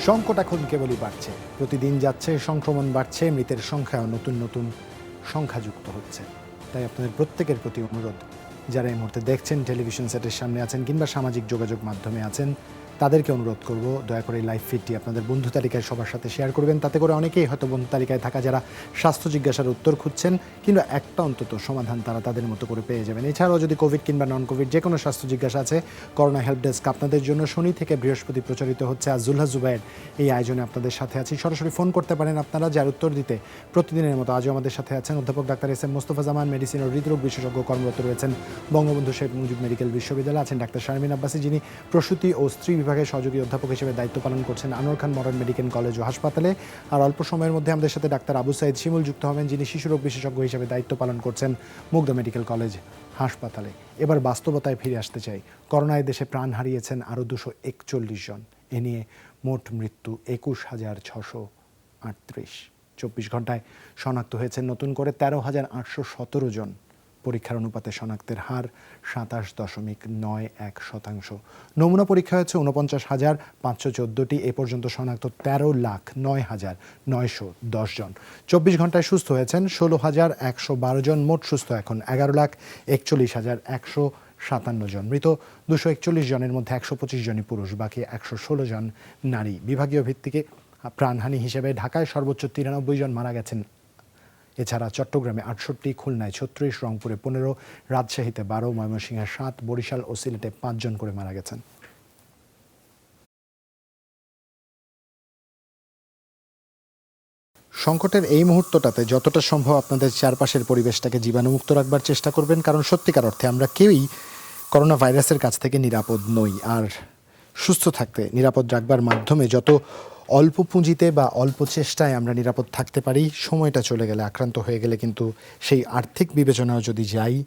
সংকট এখন কেবলই বাড়ছে, প্রতিদিন যাচ্ছে সংক্রমণ বাড়ছে, মৃতের সংখ্যাও নতুন নতুন সংখ্যা যুক্ত হচ্ছে। তাই আপনাদের প্রত্যেকের প্রতি অনুরোধ, যারা এই মুহূর্তে দেখছেন, টেলিভিশন সেটের সামনে আছেন কিংবা সামাজিক যোগাযোগ মাধ্যমে আছেন, তাদেরকে অনুরোধ করব দয়া করে লাইভ ফিডটি আপনাদের বন্ধু তালিকায় সবার সাথে শেয়ার করবেন। তাতে করে অনেকেই হয়তো বন্ধু তালিকায় থাকা যারা স্বাস্থ্য জিজ্ঞাসার উত্তর খুঁজছেন কিংবা একটা অন্তত সমাধান তারা তাদের মতো করে পেয়ে যাবেন। এছাড়াও যদি কোভিড কিংবা নন কোভিড যে কোনো স্বাস্থ্য জিজ্ঞাসা আছে, করোনা হেল্প ডেস্ক আপনাদের জন্য শনি থেকে বৃহস্পতি প্রচারিত হচ্ছে। আজ জুলহা জুবাইর এই আয়োজনে আপনাদের সাথে আছি। সরাসরি ফোন করতে পারেন আপনারা, যার উত্তর দিতে প্রতিদিনের মতো আজও আমাদের সাথে আছেন অধ্যাপক ডাক্তার এস এম মোস্তফা জামান, মেডিসিন ও হৃদরোগ বিশেষজ্ঞ কর্মরত রয়েছেন বঙ্গবন্ধু শেখ মুজিব মেডিকেল বিশ্ববিদ্যালয়। আছেন ডাক্তার শারমিন আব্বাসী, যিনি প্রসূতি ও স্ত্রী বিভাগের সহযোগী অধ্যাপক হিসেবে দায়িত্ব পালন করছেন আনোয়ার খান মডার্ন মেডিকেল কলেজ ও হাসপাতালে। আর অল্প সময়ের মধ্যে আমাদের সাথে ডাক্তার আবু সাইদ শিমুল যুক্ত হবেন, যিনি শিশুরোগ বিশেষজ্ঞ হিসেবে দায়িত্ব পালন করছেন মুগদা মেডিকেল কলেজ হাসপাতালে। এবার বাস্তবতায় ফিরে আসতে চাই। করোনায় দেশে প্রাণ হারিয়েছেন আরও 241 জন। এ নিয়ে মোট মৃত্যু 21,638। 24 ঘন্টায় শনাক্ত হয়েছেন নতুন করে 13,817 জন। পরীক্ষার অনুপাতে শনাক্তের হার 27.91%। নমুনা পরীক্ষা হয়েছে 49,514টি। এ পর্যন্ত শনাক্ত 13,09,910 জন। 24 ঘন্টায় সুস্থ হয়েছেন 16,112 জন। মোট সুস্থ এখন 11,41,157 জন। মৃত 241 জনের মধ্যে 125 জনই পুরুষ, বাকি 116 জন নারী। বিভাগীয় ভিত্তিকে প্রাণহানি হিসেবে ঢাকায় সর্বোচ্চ 93 জন মারা গেছেন। এছাড়া চট্টগ্রামে 68, খুলনায় 36, রংপুরে 15, রাজশাহীতে 12, ময়মনসিংহে 7, বরিশাল ও সিলেটে 5 জন করে মারা গেছেন। সংকটের এই মুহূর্তটাতে যতটা সম্ভব আপনাদের চারপাশের পরিবেশটাকে জীবাণুমুক্ত রাখবার চেষ্টা করবেন, কারণ সত্যিকার অর্থে আমরা কেউই করোনা ভাইরাসের কাছ থেকে নিরাপদ নই। আর সুস্থ থাকতে নিরাপদ রাখবার মাধ্যমে যত অল্প পুঁজিতে বা অল্প চেষ্টায় আমরা নিরাপদ থাকতে পারি, সময়টা চলে গেলে, আক্রান্ত হয়ে গেলে কিন্তু সেই আর্থিক বিবেচনাও যদি যাই,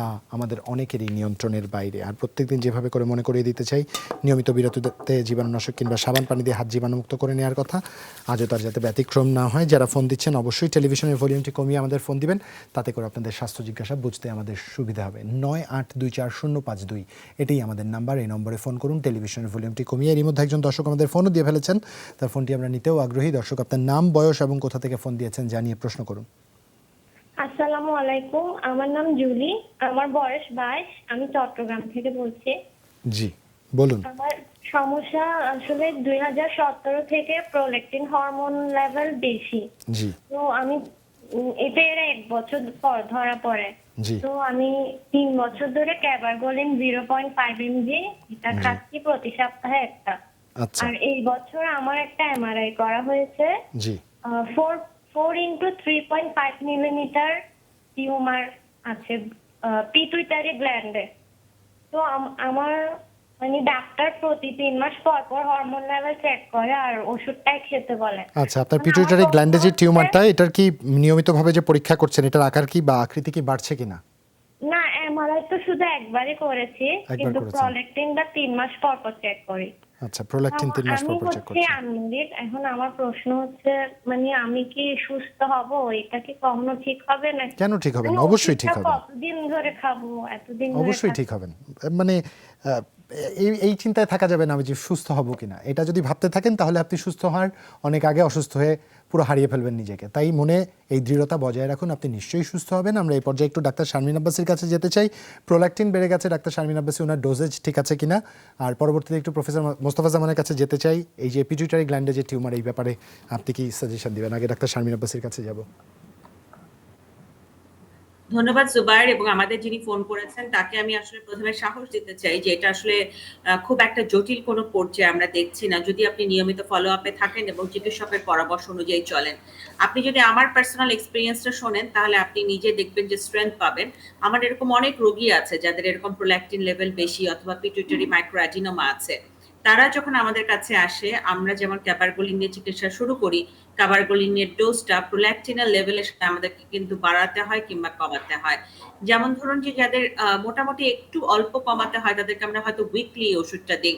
তা আমাদের অনেকেরই নিয়ন্ত্রণের বাইরে। আর প্রত্যেকদিন যেভাবে করে মনে করিয়ে দিতে চাই, নিয়মিত বিরতিতে জীবাণুনাশক কিংবা সাবান পানি দিয়ে হাত জীবাণুমুক্ত করে নেওয়ার কথা। আজও তার যাতে ব্যতিক্রম না হয়। যারা ফোন দিচ্ছেন অবশ্যই টেলিভিশনের ভলিউমটি কমিয়ে আমাদের ফোন দিবেন, তাতে করে আপনাদের স্বাস্থ্য জিজ্ঞাসা বুঝতে আমাদের সুবিধা হবে। 98240052 এটাই আমাদের নাম্বার। এই নম্বরে ফোন করুন, টেলিভিশনের ভলিউমটি কমিয়ে। এর মধ্যে একজন দর্শক আমাদের ফোনও দিয়ে ফেলেছেন, তার ফোনটি আমরা নিতেও আগ্রহী। দর্শক, আপনার নাম, বয়স এবং কোথা থেকে ফোন দিয়েছেন জানিয়ে প্রশ্ন করুন। আসসালামু আলাইকুম, আমার নাম জুলি, আমার বয়স 22, আমি চট্টগ্রাম থেকে বলছি। জি বলুন। আমার সমস্যা আসলে 2017 থেকে প্রোল্যাকটিন হরমোন লেভেল বেশি। জি। তো আমি এটা এর 1 বছর পর ধরা পড়ে। জি। তো আমি 3 বছর ধরে ক্যাবারগোলিন 0.5 mg এটা খাচ্ছি প্রতি সপ্তাহে একটা। আচ্ছা। আর এই বছর আমার একটা এমআরআই করা হয়েছে। জি। 4 into 3.5 মিলিমিটার টিউমার আছে পিটুইটারি গ্ল্যান্ডে। তো আমার মানে ডাক্তার প্রতি 3 মাস পর পর হরমোন লেভেল চেক করে আর ওষুধটাই খেতে বলে। আচ্ছা, আপনার পিটুইটারি গ্ল্যান্ডে যে টিউমারটা, এটার কি নিয়মিতভাবে যে পরীক্ষা করছেন, এটার আকার কি বা আকৃতি কি বাড়ছে কিনা? না, এমআরআই তো শুধু একবারই করেছি, কিন্তু প্রোল্যাকটিনটা 3 মাস পর পর চেক করি। আচ্ছা, প্রোল্যাকটিন 3 মাস পর পর চেক করছেন। এখন আমার প্রশ্ন হচ্ছে, মানে আমি কি সুস্থ হব? এটা কি কখনো ঠিক হবে না? কেন ঠিক হবে না? অবশ্যই ঠিক হবে। কতদিন ধরে খাবো? এতদিন ধরে অবশ্যই ঠিক হবেন। মানে এই চিন্তায় থাকা যাবে না আমি যে সুস্থ হব কিনা। এটা যদি ভাবতে থাকেন তাহলে আপনি সুস্থ হওয়ার অনেক আগে অসুস্থ হয়ে পুরো হারিয়ে ফেলবেন নিজেকে। তাই মনে এই দৃঢ়তা বজায় রাখুন, আপনি নিশ্চয়ই সুস্থ হবেন। আমরা এই পর্যায়ে একটু ডাক্তার শারমিন আব্বাসীর কাছে যেতে চাই। প্রোল্যাকটিন বেড়ে গেছে, ডাক্তার শারমিন আব্বাসী, ওনার ডোজেজ ঠিক আছে কিনা। আর পরবর্তীতে একটু প্রফেসর মোস্তফা জামানের কাছে যেতে চাই, এই যে পিটুইটারি গ্ল্যান্ডে যে টিউমার, এই ব্যাপারে আপনি কি সাজেশন দিবেন। আগে ডাক্তার শারমিন আব্বাসীর কাছে যাব। ধন্যবাদ জুবায়ের, এবং আমাদের যিনি ফোন করেছেন তাকে আমি আসলে প্রথমে সাহস দিতে চাই যে এটা আসলে খুব একটা জটিল কোনো পর্যায়ে আমরা দেখছি না, যদি আপনি নিয়মিত ফলো আপে থাকেন এবং চিকিৎসকের পরামর্শ অনুযায়ী চলেন। আপনি যদি আমার পার্সোনাল এক্সপেরিয়েন্সটা শোনেন তাহলে আপনি নিজে দেখবেন যে স্ট্রেংথ পাবেন। আমার এরকম অনেক রোগী আছে যাদের এরকম প্রোল্যাকটিন লেভেল বেশি অথবা পিটুইটারি মাইক্রোঅ্যাডিনোমা আছে। তারা যখন আমাদের কাছে আসে, আমরা যেমন ক্যাবারগোলিন দিয়ে চিকিৎসা শুরু করি, ক্যাবারগোলিনের ডোজটা প্রোল্যাকটিনের লেভেলের সাথে আমাদেরকে কিন্তু বাড়াতে হয় কিংবা কমাতে হয়। যেমন ধরুন যে যাদের মোটামুটি একটু অল্প কমাতে হয় তাদেরকে আমরা হয়তো উইকলি ওষুধটা দিই।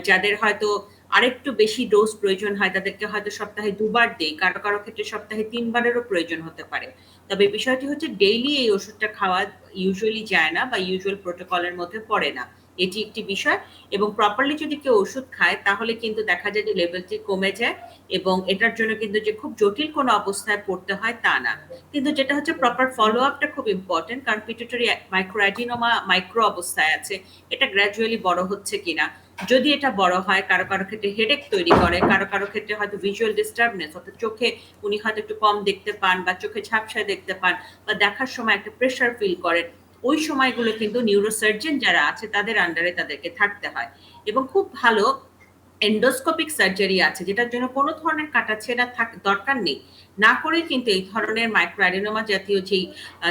যাদের হয়তো আরেকটু বেশি ডোজ প্রয়োজন হয় তাদেরকে হয়তো সপ্তাহে 2 বার দিই, কারো কারো ক্ষেত্রে সপ্তাহে 3 বারেরও প্রয়োজন হতে পারে। তবে বিষয়টি হচ্ছে ডেইলি এই ওষুধটা খাওয়া ইউজুয়ালি যায় না বা ইউজুয়াল প্রোটোকলের মধ্যে পড়ে না। এটি একটি বিষয়। এবং প্রপারলি যদি কেউ ওষুধ খায় তাহলে কিন্তু দেখা যায় যে লেভেলটি কমে যায়, এবং এটার জন্য কিন্তু যে খুব জটিল কোনো অবস্থায় পড়তে হয় তা না। কিন্তু যেটা হচ্ছে প্রপার ফলো আপটা খুব ইম্পর্টেন্ট, কারণ পিটুইটারি মাইক্রোঅ্যাডিনোমা মাইক্রো অবস্থায় আছে, এটা গ্র্যাজুয়ালি বড় হচ্ছে কিনা। যদি এটা বড় হয়, কারো কারো ক্ষেত্রে হেডেক তৈরি করে, কারো কারো ক্ষেত্রে হয়তো ভিজুয়াল ডিস্টার্বনেস, অর্থাৎ চোখে উনি হয়তো একটু কম দেখতে পান বা চোখে ঝাপসায় দেখতে পান, বা দেখার সময় একটা প্রেশার ফিল করেন, ওই সময়গুলো কিন্তু নিউরোসার্জন যারা আছে তাদের আন্ডারে তাদেরকে থাকতে হয়। এবং খুব ভালো এন্ডোস্কোপিক সার্জারি আছে, যেটার জন্য কোনো ধরনের কাটাছেঁড়া দরকার নেই। না করে কিন্তু এই ধরনের মাইক্রোঅ্যাডিনোমা জাতীয় যেই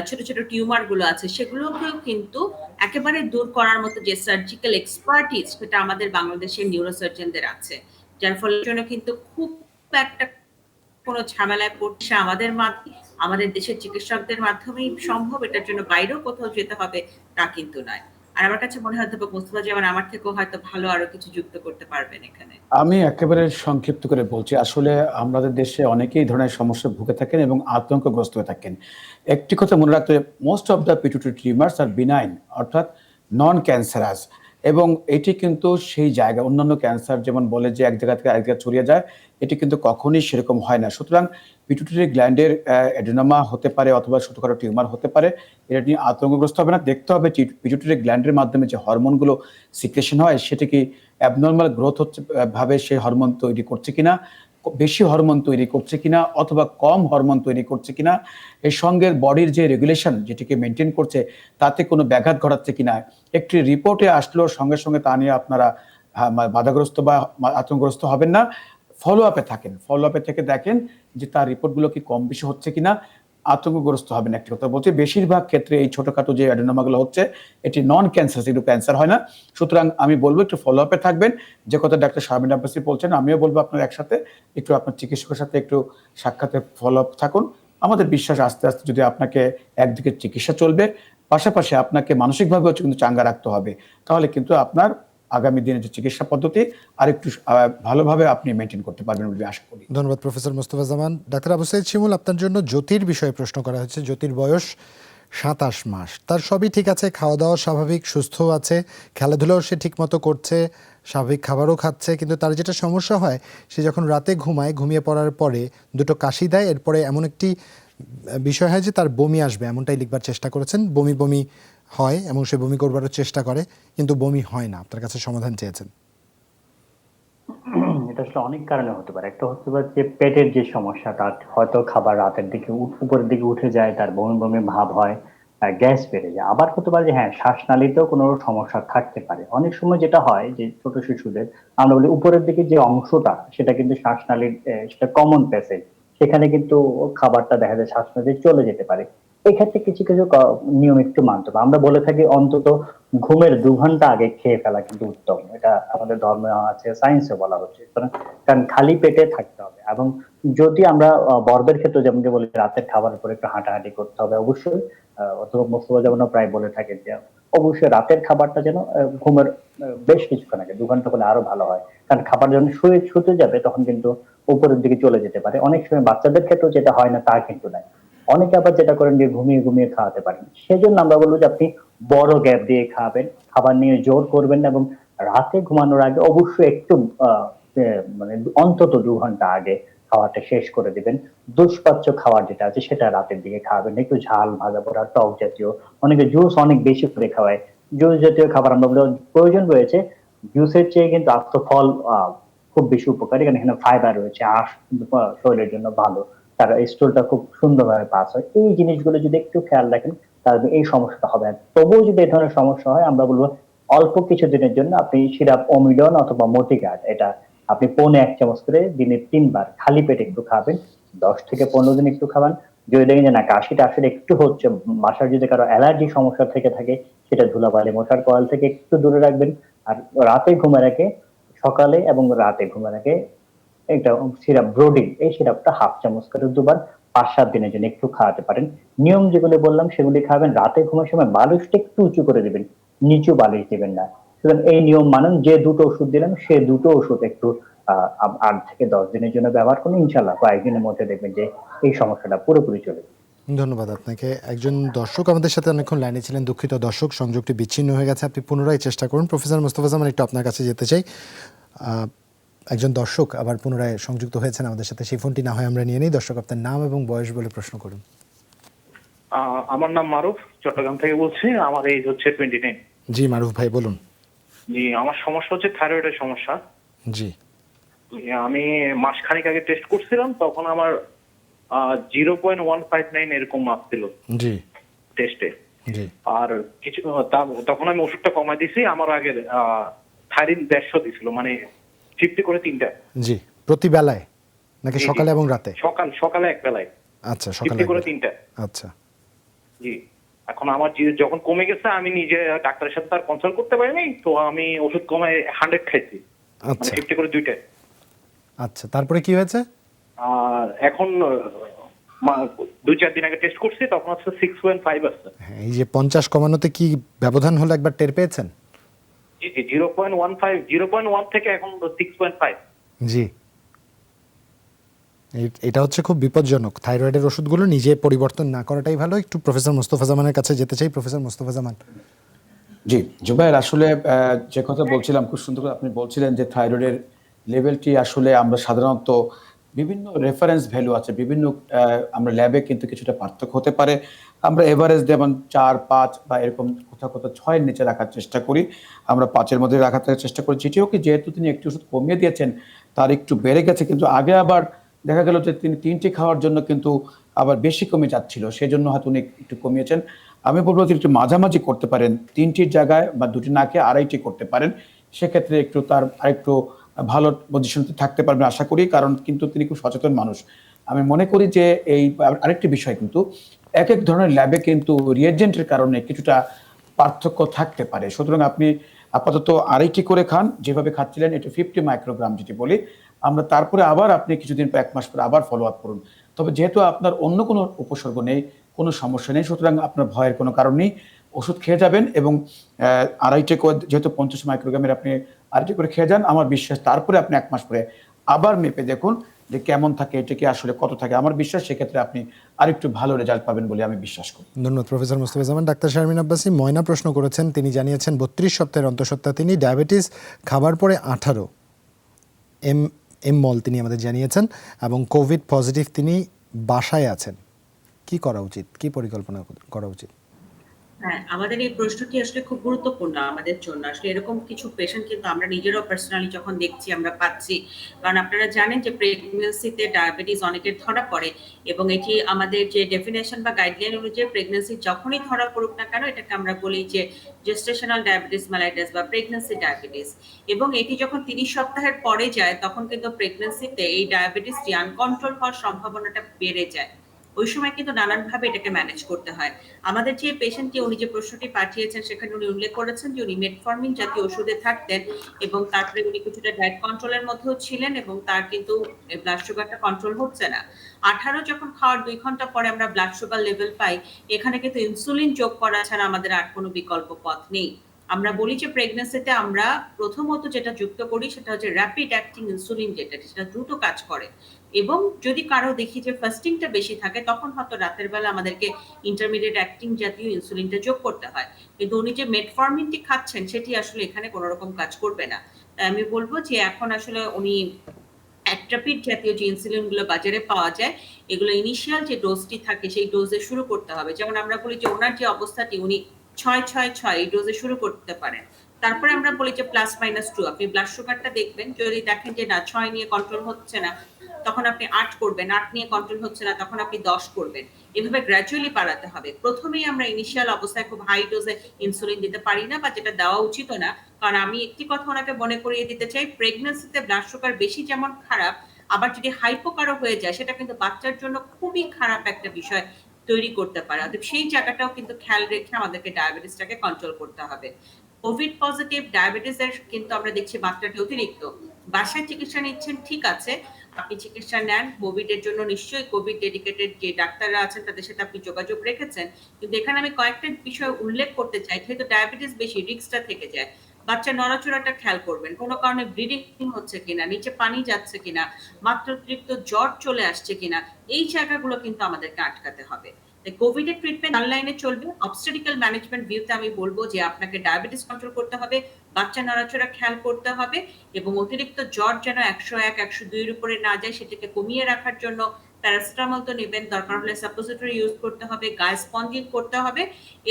ছোট ছোট টিউমার গুলো আছে সেগুলোকেও কিন্তু একেবারে দূর করার মতো যে সার্জিক্যাল এক্সপার্টিস, সেটা আমাদের বাংলাদেশের নিউরোসার্জনদের আছে, যার ফলে জন্য কিন্তু খুব একটা কোনো ঝামেলায় পড়ছে আমাদের দেশের চিকিৎসকদের মাধ্যমেই সম্ভব। এটার জন্য বাইরেও কোথাও যেতে হবে তা কিন্তু নয়। আর আমার কাছে মনে হয় অধ্যাপক মোস্তফা জামান আমার থেকেও হয়তো ভালো আরো কিছু যুক্ত করতে পারবেন এখানে। আমি একেবারে সংক্ষিপ্ত করে বলছি, আসলে আমাদের দেশে অনেকেই এই ধরনের সমস্যায় ভুগে থাকেন এবং আতঙ্কগ্রস্ত হয়ে থাকেন। একটি কথা মনে রাখতে হবে, most of the pituitary tumours are benign, অর্থাৎ নন ক্যান্সারাস, এবং এটি কিন্তু সেই জায়গা, অন্যান্য ক্যান্সার যেমন বলে যে এক জায়গা থেকে আরেক জায়গায় ছড়িয়ে যায়, এটি কিন্তু কখনোই সেরকম হয় না। সুতরাং পিটুইটারি গ্ল্যান্ডের অ্যাডেনোমা হতে পারে অথবা ছোটখাটো টিউমার হতে পারে, এটা নিয়ে আতঙ্কগ্রস্ত হবে না। দেখতে হবে পিটুইটারি গ্ল্যান্ডের মাধ্যমে যে হরমোনগুলো সিক্রেশন হয় সেটা কি অ্যাবনর্মাল গ্রোথ হচ্ছে ভাবে সেই হরমোন তৈরি করছে কিনা, বেশি হরমোন তৈরি করছে কিনা অথবা কম হরমোন তৈরি করছে কিনা, এর সঙ্গে বডির যে রেগুলেশন যেটিকে মেনটেন করছে তাতে কোনো ব্যাঘাত ঘটাচ্ছে কিনা। একটি রিপোর্টে আসলেও সঙ্গে সঙ্গে তা নিয়ে আপনারা বাধাগ্রস্ত বা আতঙ্কগ্রস্ত হবেন না। ফলো আপে থাকেন, ফলো আপে থেকে দেখেন যে তার রিপোর্টগুলো কি কম বেশি হচ্ছে কিনা, আতঙ্কগ্রস্ত হবেন। একটি কথা বলছি, বেশিরভাগ ক্ষেত্রে এই ছোটখাটো যে অ্যাডেনোমাগুলো হচ্ছে এটি নন ক্যান্সার, এগুলো ক্যান্সার হয় না। সুতরাং আমি বলবো একটু ফলো আপে থাকবেন। যে কথা ডাক্তার শারমিন আব্বাসী বলছেন, আমিও বলবো আপনার একসাথে একটু আপনার চিকিৎসকের সাথে একটু সাক্ষাতে ফলো আপ থাকুন। আমাদের বিশ্বাস আস্তে আস্তে যদি আপনাকে একদিকে চিকিৎসা চলবে, পাশাপাশি আপনাকে মানসিকভাবেও কিন্তু চাঙ্গা রাখতে হবে, তাহলে কিন্তু আপনার আগামী দিনে যে চিকিৎসা পদ্ধতি আর একটু ভালোভাবে আপনি মেনটেন করতে পারবেন বলে আশা করি। ধন্যবাদ প্রফেসর মোস্তফা জামান। ডাক্তার আবু সাইদ শিমুল, আপনার জন্য জ্যোতির বিষয়ে প্রশ্ন করা হয়েছে। জ্যোতির বয়স 27 মাস, তার সবই ঠিক আছে, খাওয়া দাওয়া স্বাভাবিক, সুস্থ আছে, খেলাধুলাও সে ঠিকমতো করছে, স্বাভাবিক খাবারও খাচ্ছে, কিন্তু তার যেটা সমস্যা হয়, সে যখন রাতে ঘুমায়, ঘুমিয়ে পড়ার পরে দুটো কাশি দেয়, এরপরে এমন একটি বিষয় হয় যে তার বমি আসবে, এমনটাই লিখবার চেষ্টা করেছেন। বমি বমি হয় এবং সে বমি করবারও চেষ্টা করে, কিন্তু বমি হয় না। আপনার কাছে সমাধান চেয়েছেন। এটা আসলে অনেক কারণে হতে পারে। একটা হতে পারে যে পেটের যে সমস্যাটা, হয়তো খাবার রাতের দিকে উপরের দিকে উঠে যায়, তার বমি বমি ভাব হয়, গ্যাস বেড়ে যায়। আবার হতে পারে যে হ্যাঁ, শ্বাসনালীতেও কোনো সমস্যা থাকতে পারে। অনেক সময় যেটা হয় যে ছোট শিশুদের আমরা বলি উপরের দিকে যে অংশটা, সেটা কিন্তু শ্বাসনালীর সেটা কমন প্যাসেজ, সেখানে কিন্তু খাবারটা দেখা যায় শ্বাসনালী চলে যেতে পারে। এক্ষেত্রে কিছু কিছু নিয়ম একটু মানতে হবে। আমরা বলে থাকি অন্তত ঘুমের 2 ঘন্টা আগে খেয়ে ফেলা কিন্তু উত্তম। এটা আমাদের ধর্মে আছে, সায়েন্সে বলা হচ্ছে। কারণ খালি পেটে থাকতে হবে। এবং যদি আমরা বড়দের ক্ষেত্রে যেমন বলি রাতের খাবারের পরে একটু হাঁটাহাঁটি করতে হবে অবশ্যই। অথবা মোস্তফা যেমন প্রায় বলে থাকেন যে অবশ্যই রাতের খাবারটা যেন ঘুমের বেশ কিছুক্ষণ আগে, 2 ঘন্টা হলে আরো ভালো হয়। কারণ খাবার যখন শুতে যাবে তখন কিন্তু উপরের দিকে চলে যেতে পারে। অনেক সময় বাচ্চাদের ক্ষেত্রেও যেটা হয় না তা কিন্তু নাই। অনেকে আবার যেটা করেন যে ঘুমিয়ে ঘুমিয়ে খাওয়াতে পারেন। সেজন্য আমরা বলবো যে আপনি বড় গ্যাপ দিয়ে খাবেন, খাবার নিয়ে জোর করবেন না, এবং রাতে ঘুমানোর আগে অবশ্যই একটু মানে অন্তত 2 ঘন্টা আগে খাওয়াটা শেষ করে দিবেন। দুষ্পাচ্য খাবার যেটা আছে সেটা রাতের দিকে খাবেন, একটু ঝাল ভাজা পোড়া টক জাতীয়। অনেকে জুস অনেক বেশি করে খাওয়ায়, জুস জাতীয় খাবার আমরা বলি প্রয়োজন রয়েছে। জুসের চেয়ে কিন্তু আস্ত ফল খুব বেশি উপকারী, কারণ এখানে ফাইবার রয়েছে, আঁশ কিন্তু শরীরের জন্য ভালো, তার স্টোলটা খুব সুন্দরভাবে পাস হয়। এই জিনিসগুলো যদি একটু খেয়াল রাখেন তাহলে এই সমস্যাটা হবে না। তবুও যদি এই ধরনের সমস্যা হয়, আমরা বলবো অল্প কিছুদিনের জন্য আপনি সিরাপ অমিডন অথবা মতিগার্ড, এটা আপনি 1.25 চামচ করে দিনে 3 বার খালি পেটে একটু খাবেন। 10 থেকে 15 দিন একটু খাবেন। যদি দেখেন যে না, কাশিটা আসলে একটু হচ্ছে, বাসার যদি কারো অ্যালার্জি সমস্যা থেকে থাকে, সেটা ধুলাবালি মশার কয়েল থেকে একটু দূরে রাখবেন। আর রাতে ঘুমের আগে, সকালে এবং রাতে ঘুমের আগে একটা সিরাপ ব্রোডিন, এই সিরাপটা 1/2 চামচ করে 2 বার 5-7 দিনের জন্য একটু খাওয়াতে পারেন। নিয়ম যেগুলি বললাম সেগুলি খাবেন। রাতে ঘুমের সময় বালিশটা একটু উঁচু করে দিবেন, নিচু বালিশ দিবেন না। সুতরাং এই নিয়ম মানেন। যে দুটো ওষুধ দিলাম সে দুটো ওষুধ একটু 8 থেকে 10 দিনের জন্য ব্যবহার করুন। ইনশাল্লাহ কয়েকদিনের মধ্যে দেখবেন যে এই সমস্যাটা পুরোপুরি চলে যাবে। ধন্যবাদ আপনাকে। একজন দর্শক আমাদের সাথে অনেকক্ষণ লাইনে ছিলেন, দুঃখিত দর্শক, সংযোগটি বিচ্ছিন্ন হয়ে গেছে। আপনি পুনরায় চেষ্টা করুন। প্রফেসর মোস্তফা জামান, একটু আপনার কাছে যেতে চাই। একজন দর্শক আবার পুনরায় সংযুক্ত হয়েছেন আমাদের সাথে, সেই ফোনটি না হয় আমরা নিয়ে নিই। দর্শক, আপনার নাম এবং বয়স বলে প্রশ্ন করুন। আমার নাম মারুফ, চট্টগ্রাম থেকে বলছি। আমার এজ হচ্ছে 29। জি মারুফ ভাই, বলুন। জি, আমার সমস্যা হচ্ছে থাইরয়েডের সমস্যা। জি আমি মাসখানেক আগে টেস্ট করছিলাম, তখন আমার 0.159 এরকম আসছিল জি টেস্টে। জি আর কিছু তখন আমি ওষুধটা কমাই দিছি। আমার আগে থাইরিন 150 দিছিল, মানে 50 করে 3টা। জি, প্রতি বেলায় নাকি জি, জি। সকালে এবং রাতে? সকালে এক বেলায় আচ্ছা, সকালে 50 করে একবার। 3টা। আচ্ছা জি, এখন আমার যখন কমে গেছে, আমি নিজে ডাক্তারের সাথে তার কনসাল্ট করতে পারিনি, তো আমি ওষুধ কমায় 100 খাইছি, মানে আচ্ছা 50 করে 2টা। আচ্ছা, তারপরে কি হয়েছে? আর এখন 2-4 দিন আগে টেস্ট করছি, তখন হচ্ছে 6.5 আসছে। হ্যাঁ, এই যে 50 কমানোতে কি ব্যবধান হলো একবার টের পেয়েছেন? জি জি, 0.1 থেকে এখন 6.5। জি, এটা হচ্ছে খুব বিপজ্জনক। থাইরয়েডের ওষুধগুলো নিজে পরিবর্তন না করাটাই ভালো। একটু প্রফেসর মোস্তফা জামানের কাছে যেতে চাই। প্রফেসর মোস্তফা জামান। জি জুবায়ের, আসলে যে কথা বলছিলাম, খুব সুন্দর করে আপনি বলছিলেন যে থাইরয়েডের লেভেলটি আসলে আমরা সাধারণত বিভিন্ন রেফারেন্স ভ্যালু আছে, বিভিন্ন আমরা ল্যাবে কিন্তু কিছুটা পার্থক্য হতে পারে। আমরা এভারেজ যেমন 4-5 বা এরকম কোথাও কোথাও 6-এর নিচে রাখার চেষ্টা করি, আমরা 5-এর মধ্যে রাখার চেষ্টা করি। যেটিও কি, যেহেতু তিনি একটি ওষুধ কমিয়ে দিয়েছেন, তার একটু বেড়ে গেছে, কিন্তু আগে আবার দেখা গেল যে তিনি 3টি খাওয়ার জন্য কিন্তু আবার বেশি কমে যাচ্ছিল, সেজন্য হয়তো উনি একটু কমিয়েছেন। আমি বলবো তিনি একটু মাঝামাঝি করতে পারেন, 3টির জায়গায় বা 2টি না খেয়ে 2.5টি করতে পারেন। সেক্ষেত্রে একটু তার আরেকটু ভালো পজিশনতে থাকতে পারবেন আশা করি, কারণ কিন্তু তিনি খুব সচেতন মানুষ। আমি মনে করি যে এই আরেকটি বিষয়, কিন্তু এক এক ধরনের ল্যাবে কিন্তু রিয়েজেন্টের কারণে কিছুটা পার্থক্য থাকতে পারে। সুতরাং আপনি আপাতত 2.5টি করে খান, যেভাবে খাচ্ছিলেন, এটা 50 মাইক্রোগ্রাম যেটি বলি আমরা। তারপরে আবার আপনি কিছুদিন পর, 1 মাস পরে আবার ফলো আপ করুন। তবে যেহেতু আপনার অন্য কোনো উপসর্গ নেই, কোনো সমস্যা নেই, সুতরাং আপনার ভয়ের কোনো কারণ নেই। ওষুধ খেয়ে যাবেন এবং 2.5টি করে, যেহেতু 50 মাইক্রোগ্রামের, আপনি 2.5টি করে খেয়ে যান। আমার বিশ্বাস তারপরে আপনি 1 মাস পরে আবার মেপে দেখুন যে কেমন থাকে, এটা কি আসলে কত থাকে। আমার বিশ্বাস সেক্ষেত্রে আপনি আরেকটু ভালো রেজাল্ট পাবেন বলে আমি বিশ্বাস করি। ধন্যবাদ প্রফেসর মোস্তফা জামান। ডাক্তার শারমিন আব্বাসী, ময়না প্রশ্ন করেছেন। তিনি জানিয়েছেন 32 সপ্তাহের অন্তঃসত্ত্বা তিনি, ডায়াবেটিস, খাবার পরে 18 মল তিনি আমাদের জানিয়েছেন, এবং কোভিড পজিটিভ, তিনি বাসায় আছেন। কি করা উচিত, কি পরিকল্পনা করা উচিত? হ্যাঁ, আমাদের এই প্রশ্নটি আসলে খুব গুরুত্বপূর্ণ আমাদের জন্য। আসলে এরকম কিছু পেশেন্ট কিন্তু আমরা নিজেরাও পার্সোনালি যখন দেখছি, আমরা পাচ্ছি। কারণ আপনারা জানেন যে প্রেগন্যান্সিতে ডায়াবেটিস অনেকের ধরা পড়ে, এবং এটি আমাদের যে ডেফিনেশন বা গাইডলাইন অনুযায়ী প্রেগন্যান্সি যখনই ধরা পড়ুক না কেন, এটাকে আমরা বলি যে জেস্টেশনাল ডায়াবেটিস মেলাইটাস বা প্রেগন্যান্সি ডায়াবেটিস। এবং এটি যখন 30 সপ্তাহের পরে যায়, তখন কিন্তু প্রেগন্যান্সিতে এই ডায়াবেটিসটি আনকন্ট্রোল হওয়ার সম্ভাবনাটা বেড়ে যায়। ওই সময় কিন্তু নানানভাবে এটাকে ম্যানেজ করতে হয়। আমাদের যে পেশেন্টটি, উনি যে প্রশ্নটি পাঠিয়েছেন, সেখানে উনি উল্লেখ করেছেন যে উনি মেটফর্মিন জাতীয় ওষুধে থাকতেন, এবং তারপরে উনি কিছুটা ডায়েট কন্ট্রোলের মধ্যেও ছিলেন, এবং তার কিন্তু ব্লাড সুগারটা কন্ট্রোল হচ্ছে না। 18 যখন খাওয়ার 2 ঘন্টা পরে আমরা ব্লাড সুগার লেভেল পাই, এখানে কিন্তু ইনসুলিন যোগ করা ছাড়া আমাদের আর কোনো বিকল্প পথ নেই। আমরা বলি যে প্রেগন্যান্সিতে আমরা প্রথমত যেটা যুক্ত করি সেটা হচ্ছে র‍্যাপিড অ্যাক্টিং ইনসুলিন, যেটা দ্রুত কাজ করে। এবং যদি কারো দেখি যে ফাস্টিংটা বেশি থাকে, তখন হয়তো রাতের বেলা আমাদেরকে ইন্টারমিডিয়েট অ্যাক্টিং জাতীয় ইনসুলিনটা যোগ করতে হয়। কিন্তু উনি যে মেটফর্মিনটি খাচ্ছেন, সেটি আসলে এখানে কোনো রকম কাজ করবে না। তাই আমি বলবো যে এখন আসলে উনি অ্যাট্রাপিড জাতীয় যে ইনসুলিনগুলো বাজারে পাওয়া যায়, এগুলো ইনিশিয়াল যে ডোজটি থাকে সেই ডোজে শুরু করতে হবে। যেমন আমরা বলি যে ওনার যে অবস্থাটি, উনি 6-6-6 এই ডোজে শুরু করতে পারেন। তারপরে আমরা বলি যে +-2 আপনি ব্লাড সুগারটা দেখবেন, যদি দেখেন যে না 6 নিয়ে কন্ট্রোল হচ্ছে না, তখন আপনি 8 করবেন, 8 নিয়ে কন্ট্রোল হচ্ছে না, তখন আপনি 10 করবেন। এভাবে গ্র্যাজুয়ালি বাড়াতে হবে। প্রথমেই আমরা ইনিশিয়াল অবস্থায় খুব হাই ডোজে ইনসুলিন দিতে পারি না, বা যেটা দেওয়া উচিতও না। কারণ আমি একটি কথা ওনাকে মনে করিয়ে দিতে চাই, প্রেগন্যান্সিতে ব্লাড সুগার বেশি যেমন খারাপ, আবার যদি হাইপোকারও হয়ে যায়, সেটা কিন্তু বাচ্চার জন্য খুবই খারাপ একটা বিষয় তৈরি করতে পারে। অতএব সেই জায়গাটাও কিন্তু খেয়াল রেখে আমাদেরকে ডায়াবেটিসটাকে কন্ট্রোল করতে হবে। কোভিড পজিটিভ ডায়াবেটিসের কিন্তু আমরা দেখছি মাত্রাটি অতিরিক্ত। বাসায় চিকিৎসা নিচ্ছেন, ঠিক আছে, আপনি চিকিৎসা নেন। কোভিড এর জন্য নিশ্চয়ই কোভিড ডেডিকেটেড যে ডাক্তাররা আছেন, তাদের সাথে আপনি যোগাযোগ রেখেছেন। কিন্তু এখানে আমি কয়েকটা বিষয় উল্লেখ করতে চাই, যেহেতু ডায়াবেটিস বেশি, রিস্কটা থেকে যায়। বাচ্চার নড়াচড়াটা খেয়াল করবেন, কোনো কারণে ব্লিডিং হচ্ছে কিনা, নিচে পানি যাচ্ছে কিনা, মাত্রাতিরিক্ত জ্বর চলে আসছে কিনা, এই জায়গাগুলো কিন্তু আমাদেরকে আটকাতে হবে। কোভিড এর ট্রিটমেন্ট অনলাইনে চলবে। অবস্টেট্রিক্যাল ম্যানেজমেন্ট ভিউতে আমি বলবো যে আপনাকে ডায়াবেটিস কন্ট্রোল করতে হবে, বাচ্চা নড়াচড়া খেয়াল করতে হবে এবং অতিরিক্ত জ্বর যেন 101 102 এর উপরে না যায় সেটাকে কমিয়ে রাখার জন্য প্যারাসিটামল তো নেবেন, দরকার হলে সাপোজিটরি ইউজ করতে হবে, গায়ে স্পঞ্জিং করতে হবে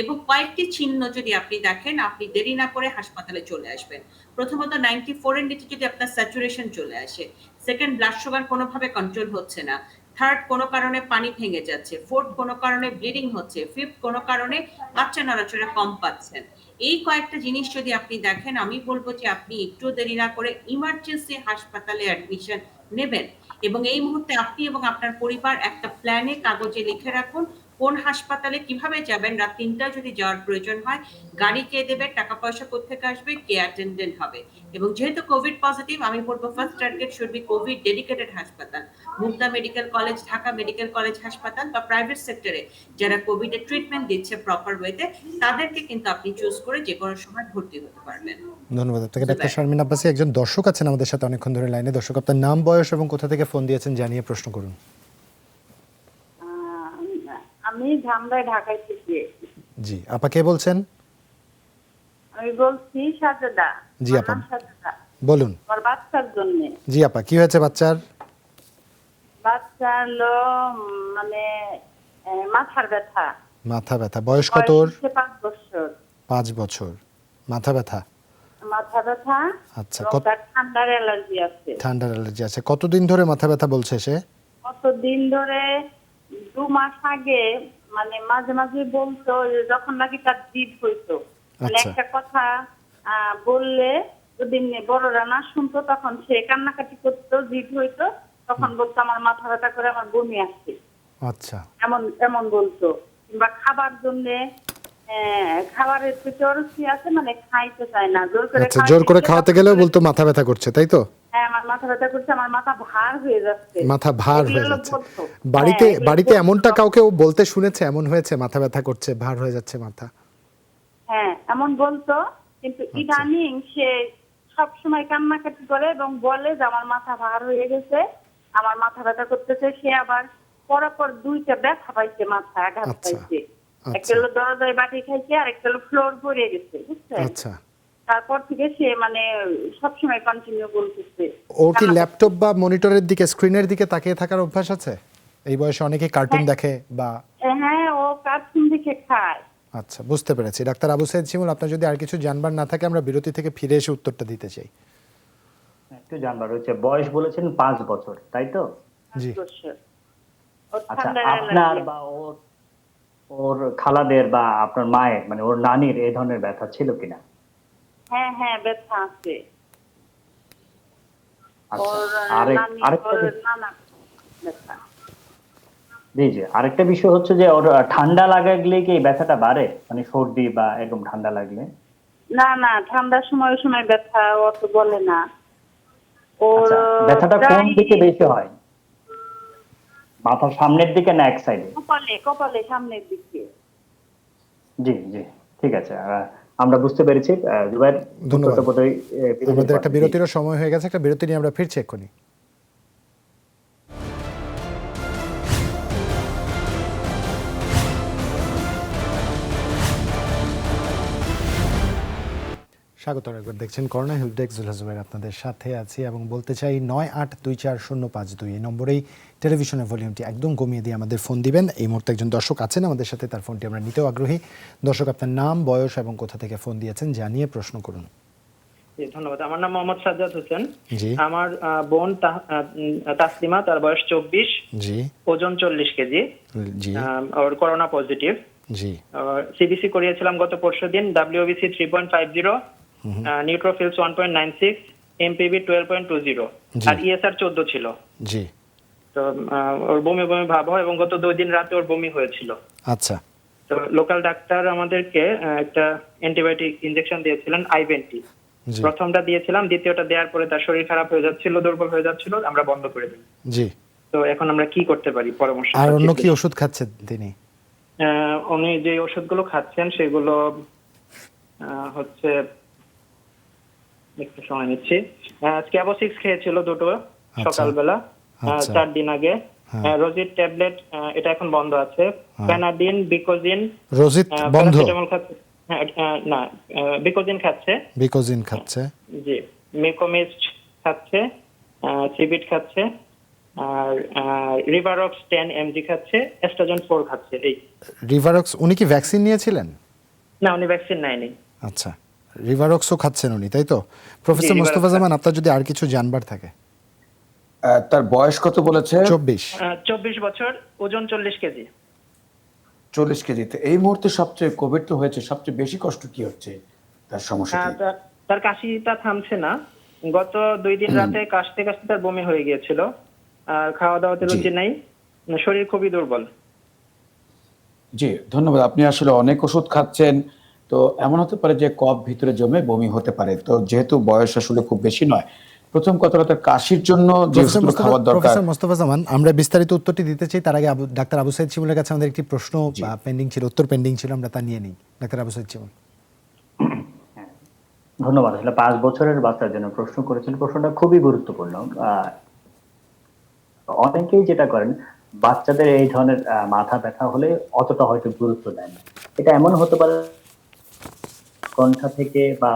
এবং কয়েকটি চিহ্ন যদি আপনি দেখেন আপনি দেরি না করে হাসপাতালে চলে আসবেন। প্রথমত 94 এর নিচে যদি আপনার স্যাচুরেশন চলে আসে, সেকেন্ড ব্লাড সুগার কোনোভাবে কন্ট্রোল হচ্ছে না, থার্ড কোনো কারণে পানি ভেঙে যাচ্ছে, ফোর্থ কোনো কারণে ব্লিডিং হচ্ছে, ফিফথ কোনো কারণে বাচ্চা নড়াচড়া কম পাচ্ছেন, এই কয়েকটা জিনিস যদি আপনি দেখেন আমি বলবো যে আপনি একটু দেরি না করে ইমার্জেন্সি হাসপাতালে অ্যাডমিশন নেবেন এবং এই মুহূর্তে আপনি এবং আপনার পরিবার একটা প্ল্যানে কাগজে লিখে রাখুন কোন হাসপাতালে কিভাবে যাবেন। রাত 3টায় যদি যাওয়ার প্রয়োজন হয় গাড়ি কে দেবে, টাকা পয়সা কোত্থেকে আসবে, কে অ্যাটেন্ডেন্ট হবে এবং যেহেতু কোভিড পজিটিভ আমি বলবো first target should be COVID dedicated হাসপাতাল, Mugda medical college, Dhaka medical college হাসপাতাল বা প্রাইভেট সেক্টরে যারা কোভিড এর ট্রিটমেন্ট দিচ্ছে প্রপার ওয়েতে তাদেরকে কিন্তু আপনি চুজ করে যে কোনো সময় ভর্তি হতে পারবেন। ধন্যবাদ আপনাকে ডাক্তার শারমিন আব্বাসী। একজন দর্শক আছেন আমাদের সাথে অনেকক্ষণ ধরে লাইনে। দর্শক, আপনার নাম, বয়স এবং কোথা থেকে ফোন দিয়েছেন জানিয়ে প্রশ্ন করুন। আমি ধামরাই, ঢাকায় থেকে। জি আপা, কে বলছেন? আমি বলছি সাজেদা। জি আপা, আমার সাজেদা। বলুন। আমার বাচ্চার জন্য। জি আপা, কি হয়েছে বাচ্চার? বাচ্চা হলো মানে মাথার ব্যথা। মাথা ব্যথা। বয়স কত ওর? 5 বছর। 5 বছর। মাথা ব্যথা। মাথা ব্যথা। আচ্ছা, এবং তার ঠান্ডার অ্যালার্জি আছে। ঠান্ডার অ্যালার্জি আছে। কতদিন ধরে মাথা ব্যথা বলছে সে? কতদিন ধরে? 2 মাস আগে মানে মাঝে মাঝে বলতো যে যখন নাকি তার জিদ হইতো, মানে আচ্ছা। একটা কথা বললে যদি বড়রা না শুনতো তখন সে কান্নাকাটি করতো, জিদ হইতো, তখন বলতো আমার মাথা ব্যথা করে, আমার বমি আসছে, আচ্ছা এমন এমন বলতো। কিংবা খাবার জন্য খাবারের প্রতি অরুচি আছে, মানে খাইতে চায় না, জোর করে আচ্ছা, জোর করে খাওয়াতে গেলেও বলতো তখন মাথা ব্যথা করছে, তাই তো? হ্যাঁ আমার মাথা ব্যথা করছে, আমার মাথা ভার হয়ে যাচ্ছে, মাথা ভার হয়ে এগুলো যাচ্ছে। বলতো। বাড়িতে হ্যাঁ, এগুলো বাড়িতে বলতো। এমনটা কাউকে বলতে শুনেছে এমন হয়েছে মাথা ব্যথা করছে, ভার হয়ে যাচ্ছে মাথা? হ্যাঁ এমন বলতো, কিন্তু ইদানিং সে সব সময় কান্নাকাটি করে এবং বলে যে আমার মাথা ভার হয়ে গেছে, আমার মাথা ব্যথা করতেছে। সে আবার পরপর 2টা ব্যথা পাইছে, মাথা আঘাত আচ্ছা, পাইছে। আচ্ছা। একটা হলো দরজায় বাটি খাইছে আর একটা হলো ফ্লোর পড়ে গেছে, বুঝছেন? আচ্ছা, তারপর থেকে সে মানে সবসময় কন্টিনিউ বলতেছে। ওর কি ল্যাপটপ বা মনিটরের দিকে, স্ক্রিনের দিকে তাকিয়ে থাকার অভ্যাস আছে? এই বয়সে অনেকে কার্টুন দেখে বা। হ্যাঁ ও কার্টুন দেখে খায়। আচ্ছা, বুঝতে পেরেছি। ডাক্তার আবু সাইদ শিমুল, আপনার যদি আর কিছু জানবার না থাকে আমরা বিরতি থেকে ফিরে এসে উত্তরটা দিতে চাই। একটু জানবার হচ্ছে, বয়স বলেছেন 5 বছর, তাই তো? জি। ওর আচ্ছা, ঠান্ডার আপনার অ্যালার্জি। বা ওর খালাদের বা আপনার মায়ের মানে ওর নানির এই ধরনের ব্যথা ছিল কিনা? হ্যাঁ হ্যাঁ ব্যথা আছে। আচ্ছা, ওর আরেকটা নানা ব্যথা। জি জি, আরেকটা বিষয় হচ্ছে যে ওর ঠান্ডা লাগলে কি এই ব্যথাটা বাড়ে, মানে সর্দি বা এরকম ঠান্ডা লাগলে? না না, ঠান্ডার সময় ওই সময় ব্যথা অত বলে না ওর। আচ্ছা, ব্যথাটা কোন প্রায় দিকে বেশি হয়, মাথার সামনের দিকে না এক সাইডে? কপালে, কপালে সামনের দিকে। জি জি, ঠিক আছে, আমরা বুঝতে পেরেছি। জুবাইর, ধন্যবাদ। উত্তরটা বোধহয়, আমাদের একটা জি। বিরতিরও সময় হয়ে গেছে, একটা বিরতি নিয়ে আমরা ফিরছি এক্ষুনি। স্বাগত একবার, দেখছেন করোনা হেল্প ডেস্ক, জুলহা জুবাইর আপনাদের সাথে আছি এবং বলতে চাই 982405 এই নম্বরেই টেলিভিশনের ভলিউমটি একদম কমিয়ে দিয়ে আমাদের ফোন দিবেন। এই মুহূর্তে একজন দর্শক আছেন আমাদের সাথে, তার ফোনটি আমরা নিতেও আগ্রহী। দর্শক, আপনার নাম, বয়স এবং কোথা থেকে ফোন দিয়েছেন জানিয়ে প্রশ্ন করুন। ধন্যবাদ। আমার নাম মোহাম্মদ সাজ্জাদ হোসেন। জি। আমার বোন তাসলিমা, তার বয়স 24, জি। ওজন 40 কেজি, জি। ওর করোনা পজিটিভ। জি। সিবিসি করিয়েছিলাম গত পরশুদিন, WBC 3.50, নিউট্রোফিলস 1.96, এমপিবি 12.20 আর ESR 14 ছিল। জি। তো ওর বমি বমি ভাব হয় এবং গত 2 দিন রাতে ওর বমি হয়েছিল। আচ্ছা। তো লোকাল ডাক্তার আমাদেরকে একটা অ্যান্টিবায়োটিক ইনজেকশন দিয়েছিলেন, আইভেন্টি। জি। প্রথমটা দিয়েছিলাম, দ্বিতীয়টা দেওয়ার পরে তার শরীর খারাপ হয়ে যাচ্ছিল, দুর্বল হয়ে যাচ্ছিল, আমরা বন্ধ করে দিই। জি। তো এখন আমরা কি করতে পারি, পরামর্শ আর চাচ্ছি অন্য কি please। ওষুধ খাচ্ছেন তিনি? উনি যে ওষুধগুলো খাচ্ছেন সেগুলো হচ্ছে, একটু সময় নিচ্ছি, স্ক্যাবো 6 খেয়েছিল 2টো সকালবেলা, 4 দিন আগে। রোজিট ট্যাবলেট এটা এখন বন্ধ আছে। প্যানাডিন, বিকোজিন, রোজিত বন্ধ, প্যারাসিটামল খাচ্ছে। না, বিকোজিন খাচ্ছে। বিকোজিন খাচ্ছে, জি, মেকোমিস্ট খাচ্ছে, সিবিট খাচ্ছে, আর রিভারক্স 10 mg খাচ্ছে, এস্ট্রাজন 4 খাচ্ছে। এই রিভারক্স। উনি কি ভ্যাকসিন নিয়েছিলেন? না, উনি ভ্যাকসিন নেয়নি। আচ্ছা, রিভারক্সও খাচ্ছেন উনি, তাই তো? প্রফেসর জি, মোস্তফা রিভারক্স জামান, আপনার যদি আর কিছু জানবার থাকে। তার বয়স কত বলেছে? 24। 24 বছর, ওজন 40 কেজি। 40 কেজিতে। এই মুহূর্তে সবচেয়ে কোভিড তো হয়েছে, সবচেয়ে বেশি কষ্ট কি হচ্ছে তার সমস্যা কি? তার কাশিটা থামছে না। গত 2 দিন রাতে কাশতে কাশতে তার বমি হয়ে গিয়েছিল। আর খাওয়া দাওয়াতে রুচি নাই, শরীর খুবই দুর্বল। জি, ধন্যবাদ। আপনি আসলে অনেক ওষুধ খাচ্ছেন, তো এমন হতে পারে যে কফ ভিতরে জমে বমি হতে পারে। তো যেহেতু বয়স আসলে খুব বেশি নয়, প্রথম কথাটা তার কাশির জন্য যে ওষুধগুলো খাওয়ার দরকার। প্রফেসর মোস্তফা জামান, আমরা বিস্তারিত উত্তরটি দিতে চাই। তার আগে ডাক্তার আবু সাইদ শিমুলের কাছে আমাদের একটি প্রশ্ন পেন্ডিং ছিল, উত্তর পেন্ডিং ছিল, আমরা তা নিয়ে নিই। ডাক্তার আবু সাইদ শিমুল। ধন্যবাদ। আসলে 5 বছরের বাচ্চার জন্য প্রশ্ন করেছেন, প্রশ্নটা খুবই গুরুত্বপূর্ণ। অনেকেই যেটা করেন, বাচ্চাদের এই ধরনের মাথা ব্যথা হলে অতটা হয়তো গুরুত্ব দেন না। এটা এমন হতে পারে কণ্ঠা থেকে বা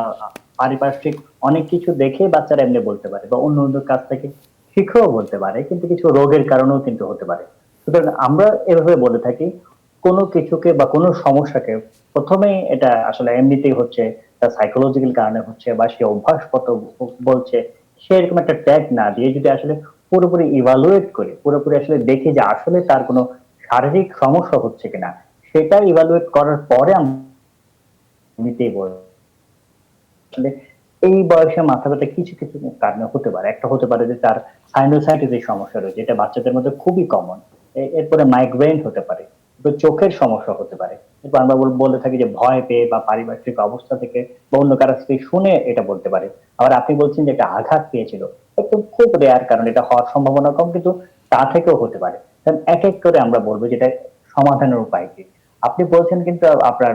পারিপার্শ্বিক অনেক কিছু দেখে বাচ্চারা এমনি বলতে পারে, বা অন্য অন্য কাছ থেকে শিখেও বলতে পারে, কিন্তু কিছু রোগের কারণেও কিন্তু হতে পারে। সুতরাং আমরা এভাবে বলে থাকি, কোনো কিছুকে বা কোনো সমস্যাকে প্রথমেই এটা আসলে এমনিতেই হচ্ছে, তার সাইকোলজিক্যাল কারণে হচ্ছে, বা সে অভ্যাসগত বলছে, সেরকম একটা ট্যাগ না দিয়ে যদি আসলে পুরোপুরি ইভালুয়েট করে, পুরোপুরি আসলে দেখি যে আসলে তার কোনো শারীরিক সমস্যা হচ্ছে কিনা, সেটা ইভালুয়েট করার পরে আমরা নিতেই বলবো। আসলে এই বয়সে মাথা ব্যথা কিছু কিছু কারণে হতে পারে। একটা হতে পারে যে তার সাইনোসাইটিসের সমস্যা রয়েছে, এটা বাচ্চাদের মধ্যে খুবই কমন। এরপরে মাইগ্রেন হতে পারে, চোখের সমস্যা হতে পারে। এরপর আমরা বলে থাকি যে ভয় পেয়ে বা পারিপার্শ্বিক অবস্থা থেকে বা অন্য কারো থেকে শুনে এটা বলতে পারে। আবার আপনি বলছেন যে একটা আঘাত পেয়েছিল, একদম খুব রেয়ার, কারণ এটা হওয়ার সম্ভাবনা কম, কিন্তু তা থেকেও হতে পারে। এক এক করে আমরা বলবো যেটা সমাধানের উপায় কি। আপনি বলছেন কিন্তু আপনার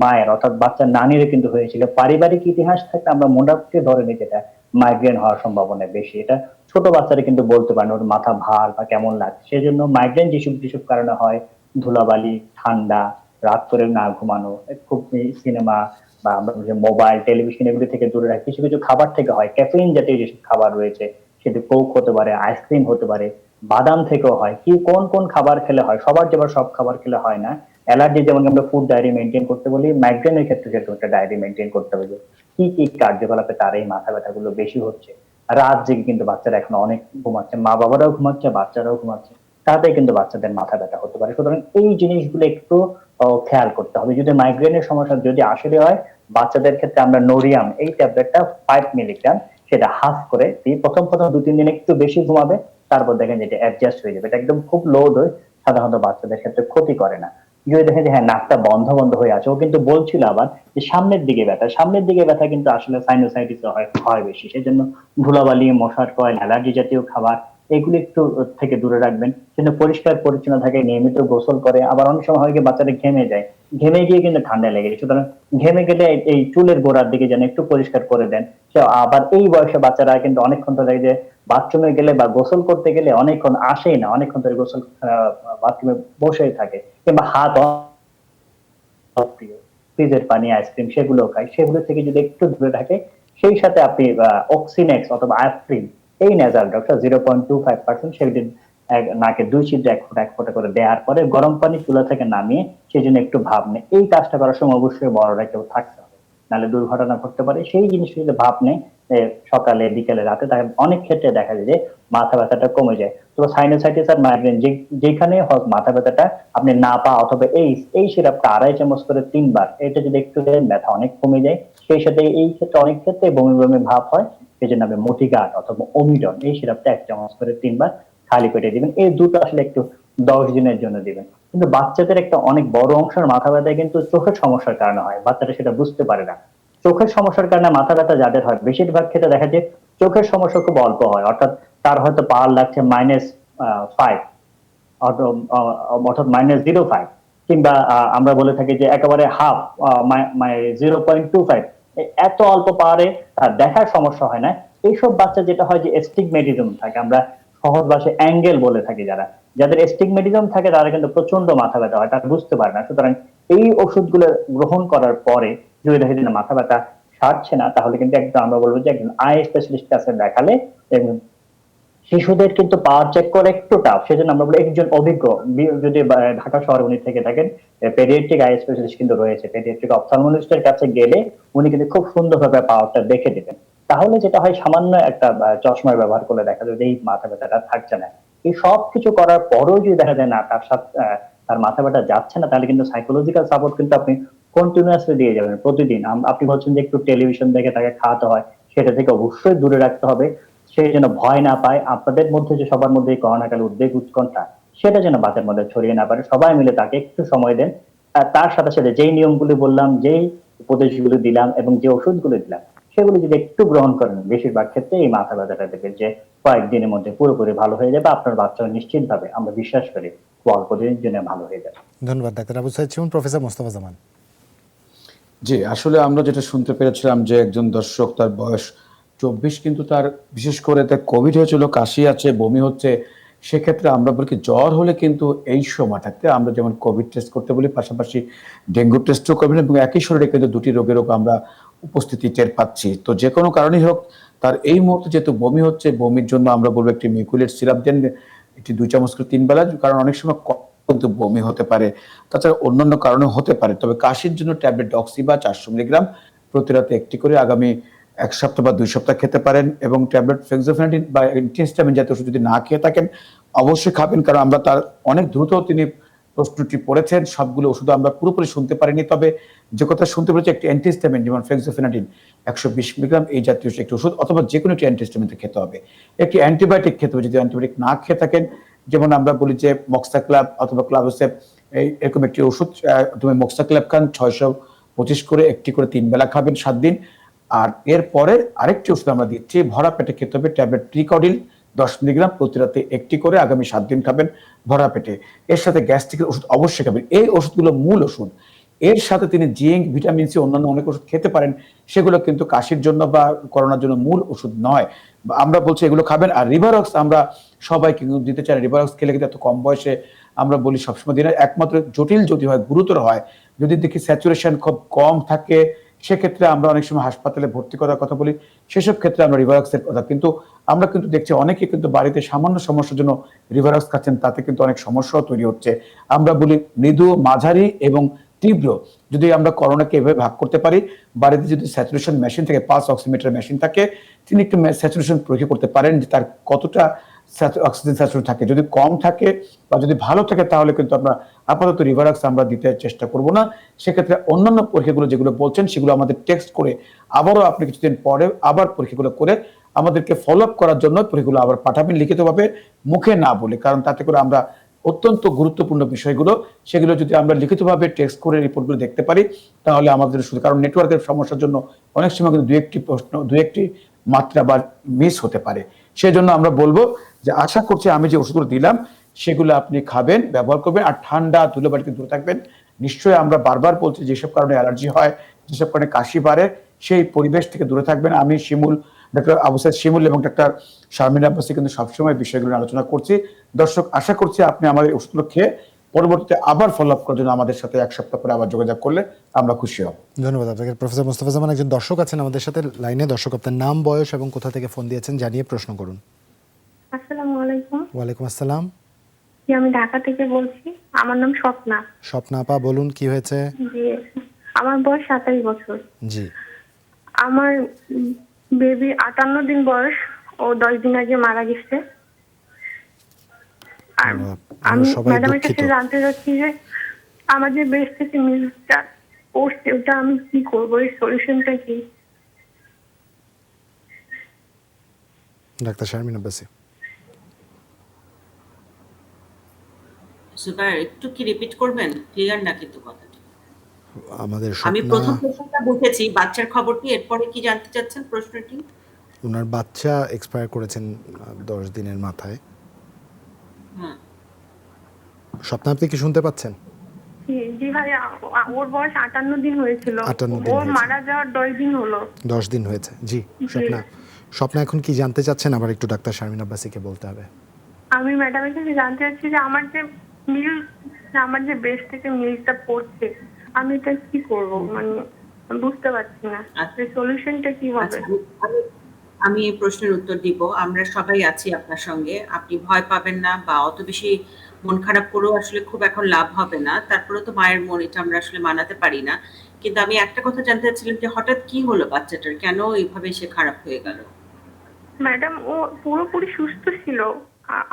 মায়ের অর্থাৎ বাচ্চার নানিরও কিন্তু হয়েছিল। পারিবারিক ইতিহাস থাকলে আমরা মোটামুটি ধরে নিই যেটা মাইগ্রেন হওয়ার সম্ভাবনা বেশি। এটা ছোট বাচ্চারা কিন্তু বলতে পারেন ওর মাথা ভার বা কেমন লাগছে। সেজন্য মাইগ্রেন যেসব যেসব কারণে হয়, ধুলাবালি, ঠান্ডা, রাত করে না ঘুমানো, খুব সিনেমা বা আমরা মোবাইল, টেলিভিশন এগুলি থেকে দূরে রাখি, কিছু কিছু খাবার থেকে হয়, ক্যাফেইন জাতীয় যেসব খাবার রয়েছে, সেটা কোক হতে পারে, আইসক্রিম হতে পারে, বাদাম থেকেও হয়। কি কোন কোন খাবার খেলে হয়, সবার যেবার সব খাবার খেলে হয় না। অ্যালার্জি যেমন আমরা ফুড ডায়েরি মেনটেন করতে বলি, মাইগ্রেনের ক্ষেত্রে সেরকম একটা ডায়েরি মেনটেন করতে হবে, কি কি কার্যকলাপে তার এই মাথা ব্যথাগুলো বেশি হচ্ছে। রাত জেগে কিন্তু বাচ্চারা এখন অনেক ঘুমাচ্ছে, মা বাবারাও ঘুমাচ্ছে, বাচ্চারাও ঘুমাচ্ছে, তাতে কিন্তু বাচ্চাদের মাথা ব্যথা হতে পারে। সুতরাং এই জিনিসগুলো একটু খেয়াল করতে হবে। যদি মাইগ্রেনের সমস্যা যদি আসলে হয়, বাচ্চাদের ক্ষেত্রে আমরা নোরিয়াম এই ট্যাবলেটটা 5 মিলিগ্রাম সেটা হাফ করে দিই। প্রথম প্রথম 2-3 দিন একটু বেশি ঘুমাবে, তারপর দেখেন যেটা অ্যাডজাস্ট হয়ে যাবে। এটা একদম খুব লো ডোজ, সাধারণত বাচ্চাদের ক্ষেত্রে ক্ষতি করে না। যদি দেখেন যে হ্যাঁ নাকটা বন্ধ বন্ধ হয়ে আছে, ও কিন্তু বলছিল আবার যে সামনের দিকে ব্যথা, সামনের দিকে ব্যথা কিন্তু আসলে সাইনোসাইটিস হয় বেশি। সেই জন্য ধুলাবালি, মশার কয়েল, অ্যালার্জি জাতীয় খাবার এগুলো একটু থেকে দূরে রাখবেন। কিন্তু পরিষ্কার পরিচ্ছন্ন থাকে, নিয়মিত গোসল করে। আবার অনেক সময় হয় কি বাচ্চারা ঘেমে যায়, ঘেমে গিয়ে কিন্তু ঠান্ডা লেগে যায়। সুতরাং ঘেমে গেলে এই চুলের গোড়ার দিকে যেন একটু পরিষ্কার করে দেন। আবার এই বয়সে বাচ্চারা কিন্তু অনেকক্ষণ ধরে যে বাথরুমে গেলে বা গোসল করতে গেলে অনেকক্ষণ আসেই না, অনেকক্ষণ ধরে গোসল বাথরুমে বসেই থাকে, কিংবা হাত প্রিয় ফ্রিজের পানি, আইসক্রিম সেগুলো খায়, সেগুলো থেকে যদি একটু দূরে থাকে। সেই সাথে আপনি অক্সিনেক্স অথবা আফ্রিন এই নেজাল ড্রপটা 0.25% সেগুলি নাকে 2 ছিদ্রে 1 ফোঁটা করে দেওয়ার পরে গরম পানি চুলা থেকে নামিয়ে সেই জন্য একটু ভাপ নেয়। এই কাজটা করার সময় অবশ্যই বড়রা কেউ থাকতে হবে, নাহলে দুর্ঘটনা ঘটতে পারে। সেই জিনিসটা যদি ভাপ নেয় সকালে, বিকেলে, রাতে, তাহলে অনেক ক্ষেত্রে দেখা যায় যে মাথা ব্যথাটা কমে যায়। তো সাইনোসাইটিস আর মাইগ্রেন যেখানে হোক মাথা ব্যথাটা আপনি নাপা অথবা এই সিরাপটা 2.5 চামচ করে 3 বার, এটা যদি একটু দেন ব্যথা অনেক কমে যায়। সেই সাথে এই ক্ষেত্রে অনেক ক্ষেত্রে বমি বমি ভাব হয়, সেই জন্য আপনি মোটিগার্ড অথবা ওমিডন এই সিরাপটা 1 চামচ করে 3 বার খালি পেটে দিবেন। এই দুটো আসলে একটু 10 দিনের জন্য দিবেন। কিন্তু বাচ্চাদের একটা অনেক বড় অংশের মাথা ব্যথা কিন্তু চোখের সমস্যার কারণে হয়, বাচ্চারা সেটা বুঝতে পারে না। চোখের সমস্যার কারণে মাথা ব্যথা যাদের হয়, বেশিরভাগ ক্ষেত্রে দেখা যায় চোখের সমস্যা খুব অল্প হয়, অর্থাৎ তার হয়তো পাওয়ার লাগছে -5 অর্থাৎ -0.5, কিংবা আমরা বলে থাকি যে একেবারে হাফ, 0.25, এত অল্প পাওয়ারে দেখার সমস্যা হয় না। এইসব বাচ্চা যেটা হয় যে এস্টিগমেটিজম থাকে, আমরা সহজ ভাষায় অ্যাঙ্গেল বলে থাকি যারা, যাদের স্টিগমেটিজম থাকে তারা কিন্তু প্রচন্ড মাথা ব্যথা হয়, তারা বুঝতে পারে না। সুতরাং এই ওষুধগুলো গ্রহণ করার পরে যদি দেখে যে না, মাথা ব্যথা সারছে না, তাহলে কিন্তু একদম আমরা বলবো যে একজন আই স্পেশালিস্ট কাছে দেখালে। এবং শিশুদের কিন্তু পাওয়ার চেক করা একটু টাফ, সেজন্য আমরা বলি একজন অভিজ্ঞ, যদি ঢাকা শহরে উনি থেকে থাকেন, পেডিয়াট্রিক আই স্পেশালিস্ট কিন্তু রয়েছে, পেডিয়াট্রিক অপথলমোলজিস্টের কাছে গেলে উনি কিন্তু খুব সুন্দরভাবে পাওয়ারটা দেখে দেবেন। তাহলে যেটা হয়, সামান্য একটা চশমার ব্যবহার করলে দেখা যায় যে এই মাথা ব্যথাটা থাকছে না। এই সব কিছু করার পরেও যদি দেখা যায় না তার সাথে তার মাথা ব্যথা যাচ্ছে না, তাহলে কিন্তু সাইকোলজিক্যাল সাপোর্ট কিন্তু আপনি কন্টিনিউয়াসলি দিয়ে যাবেন প্রতিদিন। আপনি বলছেন যে একটু টেলিভিশন দেখে তাকে খাওয়াতে হয়, সেটা থেকে অবশ্যই দূরে রাখতে হবে। সে যেন ভয় না পায়, আপনাদের মধ্যে যে সবার মধ্যে করোনাকালে উদ্বেগ উৎকণ্ঠা, সেটা যেন বাচ্চার মধ্যে ছড়িয়ে না পারে। সবাই মিলে তাকে একটু সময় দেন। আর তার সাথে সাথে যেই নিয়মগুলি বললাম, যেই উপদেশগুলো দিলাম এবং যে ওষুধগুলো দিলাম, সেগুলো যদি একটু গ্রহণ করেন, বেশিরভাগ ক্ষেত্রে এই মাথা ব্যথাটা দেখবেন যে কয়েকদিনের মধ্যে পুরোপুরি ভালো হয়ে যাবে। আপনার বাচ্চা নিশ্চিতভাবে, আমরা বিশ্বাস করি, অল্প দিনের জন্য ভালো হয়ে যাবে। ধন্যবাদ ডাক্তার আবু সাইদ শিমুল। প্রফেসর মোস্তফা জামান। জি, আসলে আমরা যেটা শুনতে পেরেছিলাম যে একজন দর্শক, তার বয়স 24, কিন্তু তার বিশেষ করে তার কোভিড হয়েছিল, কাশি আছে, বমি হচ্ছে। সেক্ষেত্রে আমরা বলি কি, জ্বর হলে কিন্তু এই সময়টাতে আমরা যেমন কোভিড টেস্ট করতে বলি, পাশাপাশি ডেঙ্গু টেস্টও করবেন, এবং একই শরীরে কিন্তু দুটি রোগেরও আমরা উপস্থিতি টের পাচ্ছি। তো যে কোনো কারণেই হোক, তার এই মুহূর্তে যেহেতু বমি হচ্ছে, বমির জন্য আমরা বলবো একটি মিকুলেট সিরাপ দেন, একটি 2 চামচ করে 3 বেলা, কারণ অনেক সময় কিন্তু বমি হতে পারে, তাছাড়া অন্যান্য কারণে হতে পারে। তবে কাশির জন্য ট্যাবলেট ডক্সি বা 400 মিলিগ্রাম প্রতি রাতে একটি করে আগামী 1 সপ্তাহ বা 2 সপ্তাহ খেতে পারেন। এবং ট্যাবলেট ফেক্সোফেনাডিন বা অ্যান্টিহিস্টামিন জাতীয় ওষুধ যদি না খেয়ে থাকেন, অবশ্যই খাবেন, কারণ আমরা তার অনেক দ্রুত তিনি প্রশ্নটি পড়েছেন, সবগুলো ওষুধ আমরা পুরোপুরি শুনতে পারিনি। তবে যে কথা শুনতে পেরেছি, একটি অ্যান্টিহিস্টামিন যেমন ফেক্সোফেনাডিন 120 মিলিগ্রাম এই জাতীয় একটি ওষুধ, অথবা যে কোনো একটি অ্যান্টিহিস্টামিন খেতে হবে। একটি অ্যান্টিবায়োটিক খেতে হবে যদি অ্যান্টিবায়োটিক না খেয়ে থাকেন, যেমন আমরা বলি যে মক্সাক্লাব অথবা ক্লাভোসেপ, এরকম একটি ওষুধ, তুমি মক্সাক্লাব খান 625 করে, একটি করে 3 বেলা খাবেন 7 দিন। আর এরপরে আরেকটি ওষুধ আমরা দিচ্ছি, ভরা পেটে খেতে হবে, ট্যাবলেট ট্রিকডিল 10 মিলিগ্রাম প্রতি রাতে একটি করে আগামী 7 দিন খাবেন ভরা পেটে। এর সাথে গ্যাস্ট্রিকের ওষুধ অবশ্যই খাবেন। এই ওষুধগুলো মূল ওষুধ। এর সাথে তিনি জিঙ্ক, ভিটামিন সি, অন্যান্য অনেক ওষুধ খেতে পারেন, সেগুলো কিন্তু কাশির জন্য বা করোনার জন্য মূল ওষুধ নয়। আমরা বলছি এগুলো খাবেন। আর রিভারক্স আমরা সবাইকে দিতে চাই। রিভারক্স খেলে কিন্তু এত কম বয়সে, আমরা বলি সবসময় দিনে, একমাত্র জটিল যদি হয়, গুরুতর হয়, যদি দেখি স্যাচুরেশন খুব কম থাকে, সেক্ষেত্রে আমরা অনেক সময় হাসপাতালে ভর্তি করার কথা বলি, সেসব ক্ষেত্রে আমরা রিভারক্সের কথা। কিন্তু আমরা কিন্তু দেখছি অনেকে কিন্তু বাড়িতে সামান্য সমস্যার জন্য রিভারক্স খাচ্ছেন, তাতে কিন্তু অনেক সমস্যাও তৈরি হচ্ছে। আমরা বলি মৃদু, মাঝারি এবং তীব্র। যদি আমরা করোনাকে এভাবে ভাগ করতে পারি, বাড়িতে যদি স্যাচুরেশন মেশিন থাকে, পালস অক্সিমিটার মেশিন থাকে, তিনি একটু স্যাচুরেশন পরীক্ষা করতে পারেন যে তার কতটা অক্সিজেন স্যাচুরেশন থাকে। যদি কম থাকে বা যদি ভালো থাকে, তাহলে কিন্তু আমরা আপাতত রিভারক্স আমরা দিতে চেষ্টা করব না। সেক্ষেত্রে অন্যান্য পরীক্ষাগুলো যেগুলো বলছেন, সেগুলো আমাদের টেক্সট করে আবারও আপনি কিছুদিন পরে আবার পরীক্ষাগুলো করে আমাদেরকে ফলো আপ করার জন্য পরীক্ষাগুলো আবার পাঠাবেন, লিখিতভাবে, মুখে না বলে। কারণ তাতে করে আমরা অত্যন্ত গুরুত্বপূর্ণ বিষয়গুলো, সেগুলো যদি আমরা লিখিতভাবে টেক্সট করে রিপোর্টগুলো দেখতে পারি, তাহলে আমাদের শুধু, কারণ নেটওয়ার্কের সমস্যার জন্য অনেক সময় কিন্তু 2-1টি প্রশ্ন, 2-1টি মাত্রা বা মিস হতে পারে। সেই জন্য আমরা বলবো যে আশা করছি আমি যে ওষুধগুলো দিলাম সেগুলো আপনি খাবেন, ব্যবহার করবেন, আর ঠান্ডা ধুলোবালি থেকে দূরে থাকবেন। নিশ্চয়ই আমরা বারবার বলছি, যেসব কারণে অ্যালার্জি হয়, যেসব কারণে কাশি বাড়ে, সেই পরিবেশ থেকে দূরে থাকবেন। আমি শিমুল, ডক্টর আবু সাইদ শিমুল এবং ডাক্তার শারমিন আব্বাসী কিন্তু সবসময় বিষয়গুলো আলোচনা করছি। দর্শক, আশা করছি আপনি আমাদের ওষুধগুলো খেয়ে পরবর্তীতে আবার ফলো আপ করার জন্য আমাদের সাথে 1 সপ্তাহ পরে আবার যোগাযোগ করলে আমরা খুশি হব। ধন্যবাদ আপনাকে। প্রফেসর মোস্তফা জামান, একজন দর্শক আছেন আমাদের সাথে লাইনে। দর্শক, আপনার নাম, বয়স এবং কোথা থেকে ফোন দিয়েছেন জানিয়ে প্রশ্ন করুন। আসসালামু আলাইকুম। ওয়ালাইকুম আসসালাম। জি, আমি ঢাকা থেকে বলছি। আমার নাম স্বপ্না। স্বপ্না আপা, বলুন কি হয়েছে? জি, আমার বয়স 27 বছর। জি। আমার বেবি 58 দিন বয়স, ও 10 দিন আগে মারা গেছে। আর আমি সবাই ম্যাডামের দুঃখিত। কাছে জানতে চাচ্ছি যে আমার যে ব্রেস্ট থেকে মিল্কটা পড়ছে, ওটা আমি কি করবো, এই সলিউশনটা কি? ডাক্তার শারমিন আব্বাসী। সুপার, একটু কি রিপিট করবেন? ক্লিয়ার না কিন্তু কথাটা। আমাদের আমি স্বপ্না, প্রথম প্রশ্নটা বুঝেছি, বাচ্চার খবরটি। এরপরে কি জানতে চাচ্ছেন প্রশ্নটি? ওনার বাচ্চা এক্সপায়ার করেছেন 10 দিনের মাথায়। হ্যাঁ, স্বপ্না, আপনি কি শুনতে পাচ্ছেন? জি ভাই, ওর বয়স 58 দিন হয়েছিল। 58 দিন ওর হয়েছে। মারা যাওয়ার 10 দিন হলো। 10 দিন হয়েছে। জি স্বপ্না, স্বপ্না এখন কি জানতে চাচ্ছেন? আবার একটু ডাক্তার শারমিন আব্বাসীকে বলতে হবে। আমি ম্যাডামের কাছে জানতে চাচ্ছি যে আমার যে ব্রেস্ট থেকে মিল্কটা পড়ছে, আমি এটা কি করব, মানে আমি বুঝতে পারছি না সলিউশনটা কি হবে। আচ্ছা, আমি এই প্রশ্নের উত্তর দিব। আমরা সবাই আছি আপনার সঙ্গে। আপনি ভয় পাবেন না বা অত বেশি মন খারাপ করেও আসলে খুব এখন লাভ হবে না। তারপরেও তো মায়ের মন, এটা আমরা আসলে মানাতে পারি না। কিন্তু আমি একটা কথা জানতে চাচ্ছিলাম যে হঠাৎ কি হলো বাচ্চাটার? কেন এইভাবে সে খারাপ হয়ে গেল? ম্যাডাম ও পুরোপুরি সুস্থ ছিল,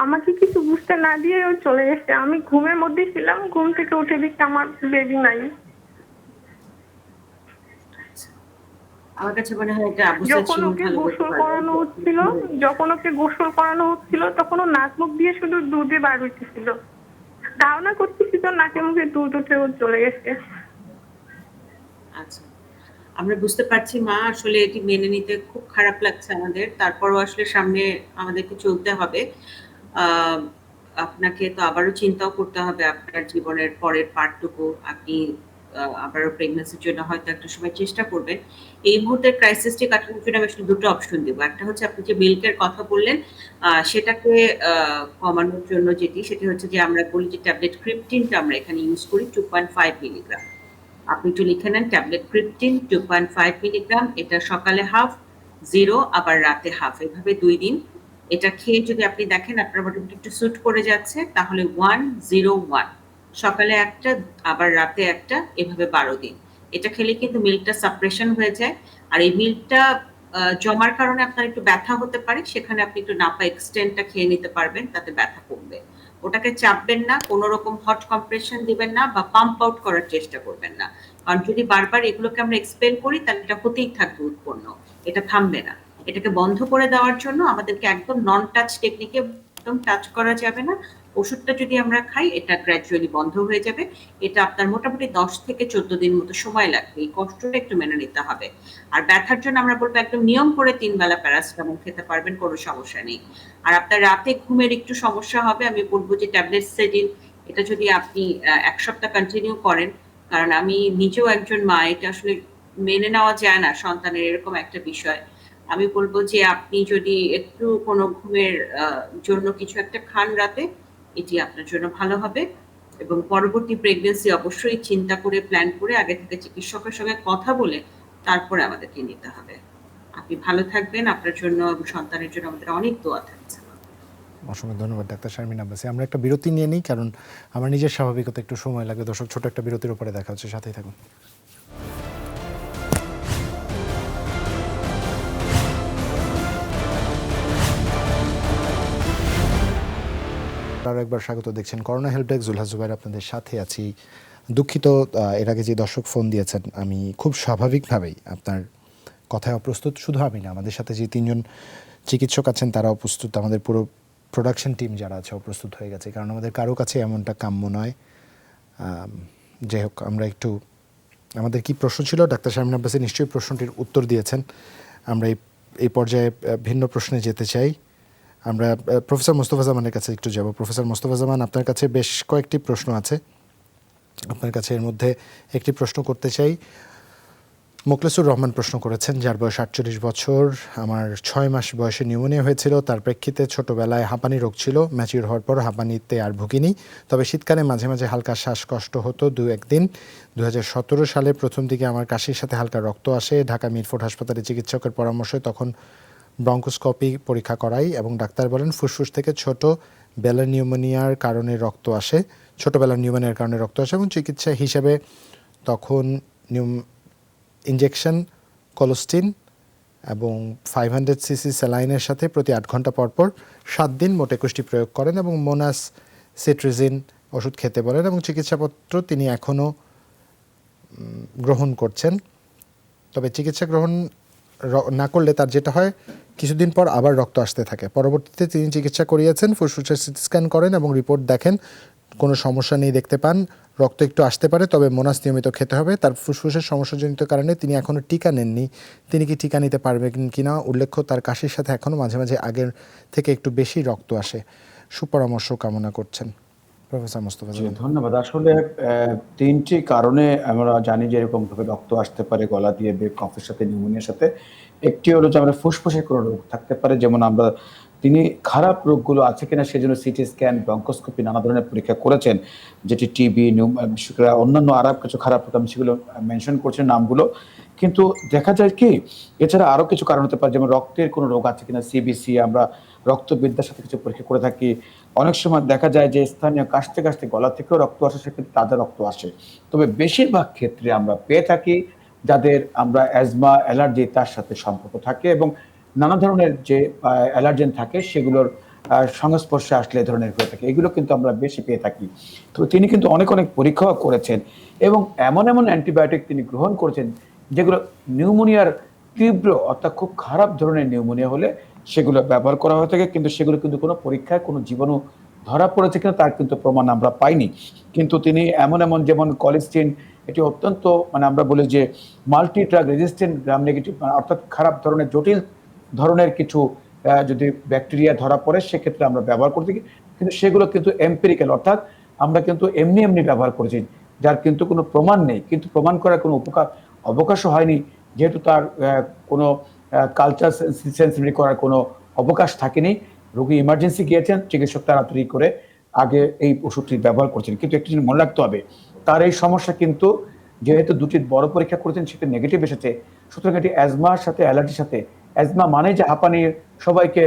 আমাকে কিছু বুঝতে না দিয়ে ও চলে গেছে। আমি ঘুমের মধ্যেই ছিলাম, ঘুম থেকে উঠে দেখি আমার বেবি নাই। আমার কাছে মনে হয় এটা আবু যখন সাচিন ওকে ভালো বলতে গোসল পারবে। করানো হচ্ছিল তখন ও নাক মুখ দিয়ে শুধু দুধে বার হইতেছিল, ধারণা করতেছি তো নাকে মুখে দুধ উঠে ও চলে গেছে। আচ্ছা, আমরা বুঝতে পারছি মা, আসলে এটি মেনে নিতে খুব খারাপ লাগছে আমাদের। তারপরও আসলে সামনে আমাদেরকে চলতে হবে। আহ, আপনাকে তো আবারও চিন্তাও করতে হবে আপনার জীবনের পরের পার্টটুকু। আপনি আবারও প্রেগন্যান্সির জন্য হয়তো একটা সময় চেষ্টা করবেন। এই মুহূর্তের ক্রাইসিসটি কাটানোর জন্য আমি আসলে দুটো অপশন দেবো। একটা হচ্ছে আপনি যে মিল্কের কথা বললেন, সেটাকে কমানোর জন্য সেটি হচ্ছে যে আমরা বলি যে ট্যাবলেট ক্রিপ্টিনটা আমরা এখানে ইউজ করি 2.5 মিলিগ্রাম। আপনি একটু লিখে নেন ট্যাবলেট ক্রিপ্টিন 2.5 মিলিগ্রাম। এটা সকালে হাফ, 0 আবার রাতে হাফ, এভাবে 2 দিন। এটা খেয়ে যদি আপনি দেখেন আপনার মোটামুটি একটু স্যুট করে যাচ্ছে, তাহলে 101 সকালে একটা আবার রাতে একটা, এভাবে 12 দিন। এটা খেলে কিন্তু মিল্কটা সাপ্রেশন হয়ে যায়। আর এই মিল্কটা জমার কারণে আপনার একটু ব্যথা হতে পারে, সেখানে আপনি একটু নাপা এক্সটেন্ডটা খেয়ে নিতে পারবেন, তাতে ব্যথা কমবে। ওটাকে চাপবেন না, কোনো রকম হট কম্প্রেশন দিবেন না বা পাম্প আউট করার চেষ্টা করবেন না। কারণ যদি বারবার এগুলোকে আমরা এক্সপেল করি তাহলে এটা হতেই থাকবে উৎপন্ন, এটা থামবে না। এটাকে বন্ধ করে দেওয়ার জন্য আমাদেরকে একদম নন টাচ টেকনিকে, একদম টাচ করা যাবে না। ওষুধটা যদি আমরা খাই এটা গ্র্যাজুয়ালি বন্ধ হয়ে যাবে। এটা আপনার মোটামুটি 10 থেকে 14 দিন মতো সময় লাগবে। এই কষ্টটা একটু মেনে নিতে হবে। আর ব্যথার জন্য আমরা বলবো একদম নিয়ম করে 3 বেলা প্যারাসিটামল খেতে পারবেন, কোনো সমস্যা নেই। আর আপনার রাতে ঘুমের একটু সমস্যা হবে, আমি বলবো যে ট্যাবলেট সেডিন, এটা যদি আপনি 1 সপ্তাহ কন্টিনিউ করেন, কারণ আমি নিজেও একজন মা, এটা আসলে মেনে নেওয়া যায় না সন্তানের এরকম একটা বিষয়। আমি বলবো যে আপনি যদি একটু কোনো ঘুমের জন্য কিছু একটা খান রাতে, এটি আপনার জন্য ভালো হবে। এবং পরবর্তী প্রেগন্যান্সি অবশ্যই চিন্তা করে প্ল্যান করে আগে থেকে চিকিৎসকের সঙ্গে কথা বলে তারপরে আমাদেরকে নিতে হবে। আপনি ভালো থাকবেন, আপনার জন্য এবং সন্তানের জন্য আমাদের অনেক দোয়া থাকছে। অসংখ্য ধন্যবাদ ডাক্তার শারমিন আব্বাসী। আমরা একটা বিরতি নিয়ে নিই, কারণ আমার নিজের স্বাভাবিকতা একটু সময় লাগবে। দর্শক, ছোট একটা বিরতির উপরে দেখা হচ্ছে, সাথেই থাকুন। আরও একবার স্বাগত। দেখছেন corona help desk, Zulhas Zubair আপনাদের সাথে আছি। দুঃখিত, এর আগে যে দর্শক ফোন দিয়েছেন, আমি খুব স্বাভাবিকভাবেই আপনার কথায় অপ্রস্তুত। শুধু আমি না, আমাদের সাথে যে 3জন চিকিৎসক আছেন তারাও প্রস্তুত, আমাদের পুরো প্রোডাকশন টিম যারা আছে অপ্রস্তুত হয়ে গেছে, কারণ আমাদের কারো কাছে এমনটা কাম্য নয়। যাই হোক, আমরা একটু, আমাদের কি প্রশ্ন ছিল ডাক্তার শারমিন আব্বাসী নিশ্চয়ই প্রশ্নটির উত্তর দিয়েছেন। আমরা এই পর্যায়ে ভিন্ন প্রশ্নে যেতে চাই। আমরা প্রফেসর মোস্তফা জামানের কাছে একটু যাব। প্রফেসর মোস্তফা জামান, আপনার কাছে বেশ কয়েকটি প্রশ্ন আছে। আপনার কাছে এর মধ্যে একটি প্রশ্ন করতে চাই। মোখলেসুর রহমান প্রশ্ন করেছেন, যার বয়স 48 বছর। আমার 6 মাস বয়সে নিউমোনিয়া হয়েছিল, তার প্রেক্ষিতে ছোটোবেলায় হাঁপানি রোগ ছিল। ম্যাচিউর হওয়ার পর হাঁপানিতে আর ভুগিনি, তবে শীতকালে মাঝে মাঝে হালকা শ্বাসকষ্ট হতো 2-1 দিন। 2017 সালে প্রথম দিকে আমার কাশির সাথে হালকা রক্ত আসে। ঢাকা মিরফোর্ড হাসপাতালে চিকিৎসকের পরামর্শে তখন ব্রঙ্কোস্কোপি পরীক্ষা করাই এবং ডাক্তার বলেন ফুসফুস থেকে ছোটোবেলার নিউমোনিয়ার কারণে রক্ত আসে, এবং চিকিৎসা হিসেবে তখন ইনজেকশন কোলোস্টিন এবং 500 সিসি স্যালাইনের সাথে প্রতি 8 ঘন্টা পরপর 7 দিন মোট 21টি প্রয়োগ করেন এবং মোনাস সিট্রিজিন ওষুধ খেতে বলেন এবং চিকিৎসাপত্র তিনি এখনও গ্রহণ করছেন। তবে চিকিৎসা গ্রহণ না করলে তার যেটা হয়, কিছুদিন পর আবার রক্ত আসতে থাকে। পরবর্তীতে তিনি চিকিৎসা করিয়েছেন, ফুসফুসের সিটি স্ক্যান করেন এবং রিপোর্ট দেখেন কোনো সমস্যা নেই, দেখতে পান রক্ত একটু আসতে পারে, তবে মোনাস নিয়মিত খেতে হবে। তার ফুসফুসের সমস্যাজনিত কারণে তিনি এখনও টিকা নেননি। তিনি কি টিকা নিতে পারবেন কিনা? উল্লেখ্য, তার কাশির সাথে এখনও মাঝে মাঝে আগের থেকে একটু বেশি রক্ত আসে। সুপরামর্শ কামনা করছেন প্রফেসর মোস্তফা জামান। ধন্যবাদ। আসলে 3টি কারণে আমরা জানি যে এরকম ভাবে রক্ত আসতে পারে গলা দিয়ে, কফের সাথে, নিউমোনিয়ার সাথে। একটি হলো যে আমরা ফুসফুসে কোনো রোগ থাকতে পারে, যেমন আমরা তিনি খারাপ রোগগুলো আছে কিনা সেজন্য সিটি স্ক্যান, ব্রঙ্কোস্কোপি নানা ধরনের পরীক্ষা করেছেন, যেটি টিবি, বিশেষ করে অন্যান্য আরো কিছু খারাপ রোগ আমি সেগুলো মেনশন করছেন নামগুলো। কিন্তু দেখা যায় কি এছাড়া আরো কিছু কারণ হতে পারে, যেমন রক্তের কোনো রোগ আছে কিনা, সিবিসি আমরা রক্তবিদ্যার সাথে কিছু পরীক্ষা করে থাকি। অনেক সময় দেখা যায় যে স্থানীয় কাশতে কাশতে গলা থেকেও রক্ত আসে, সেক্ষেত্রে তাদের রক্ত আসে। তবে বেশিরভাগ ক্ষেত্রে আমরা পেয়ে থাকি যাদের আমরা অ্যাজমা, অ্যালার্জি তার সাথে সম্পর্ক থাকে এবং নানা ধরনের যে অ্যালার্জেন থাকে সেগুলোর সংস্পর্শে আসলে এই ধরনের হয়ে থাকে, এগুলো কিন্তু আমরা বেশি পেয়ে থাকি। তো তিনি কিন্তু অনেক অনেক পরীক্ষাও করেছেন এবং এমন এমন অ্যান্টিবায়োটিক তিনি গ্রহণ করেছেন যেগুলো নিউমোনিয়ার তীব্র অর্থাৎ খুব খারাপ ধরনের নিউমোনিয়া হলে সেগুলো ব্যবহার করা হয়ে থাকে, কিন্তু সেগুলো কিন্তু কোনো পরীক্ষায় কোনো জীবাণু ধরা পড়েছে কিনা তার কিন্তু প্রমাণ আমরা পাইনি। কিন্তু তিনি এমন এমন, যেমন কলিস্টিন, এটি অত্যন্ত আমরা বলি যে multi drug resistant gram negative, অর্থাৎ খারাপ ধরনের জটিল ধরনের কিছু যদি ব্যাকটেরিয়া ধরা পড়ে সেক্ষেত্রে আমরা ব্যবহার করতে, কিন্তু সেগুলো কিন্তু এম্পিরিক্যাল, অর্থাৎ আমরা কিন্তু এমনি এমনি ব্যবহার করেছি, যার কিন্তু কোনো প্রমাণ নেই, কিন্তু প্রমাণ করার কোনো অবকাশও হয়নি, যেহেতু তার কোনো কালচার সেন্সিটিভ করার কোনো অবকাশ থাকেনি। রোগী ইমার্জেন্সি গিয়েছেন, চিকিৎসক তাড়াতাড়ি করে আগে এই ওষুধটি ব্যবহার করছেন। কিন্তু একটি জিনিস মনে রাখতে হবে, তার এই সমস্যা কিন্তু যেহেতু দুটি বড় পরীক্ষা করেছেন সেটা নেগেটিভ এসেছে, সুতরাং এটি অ্যাজমার সাথে অ্যালার্জির সাথে, অ্যাজমা মানে যে হাঁপানি সবাইকে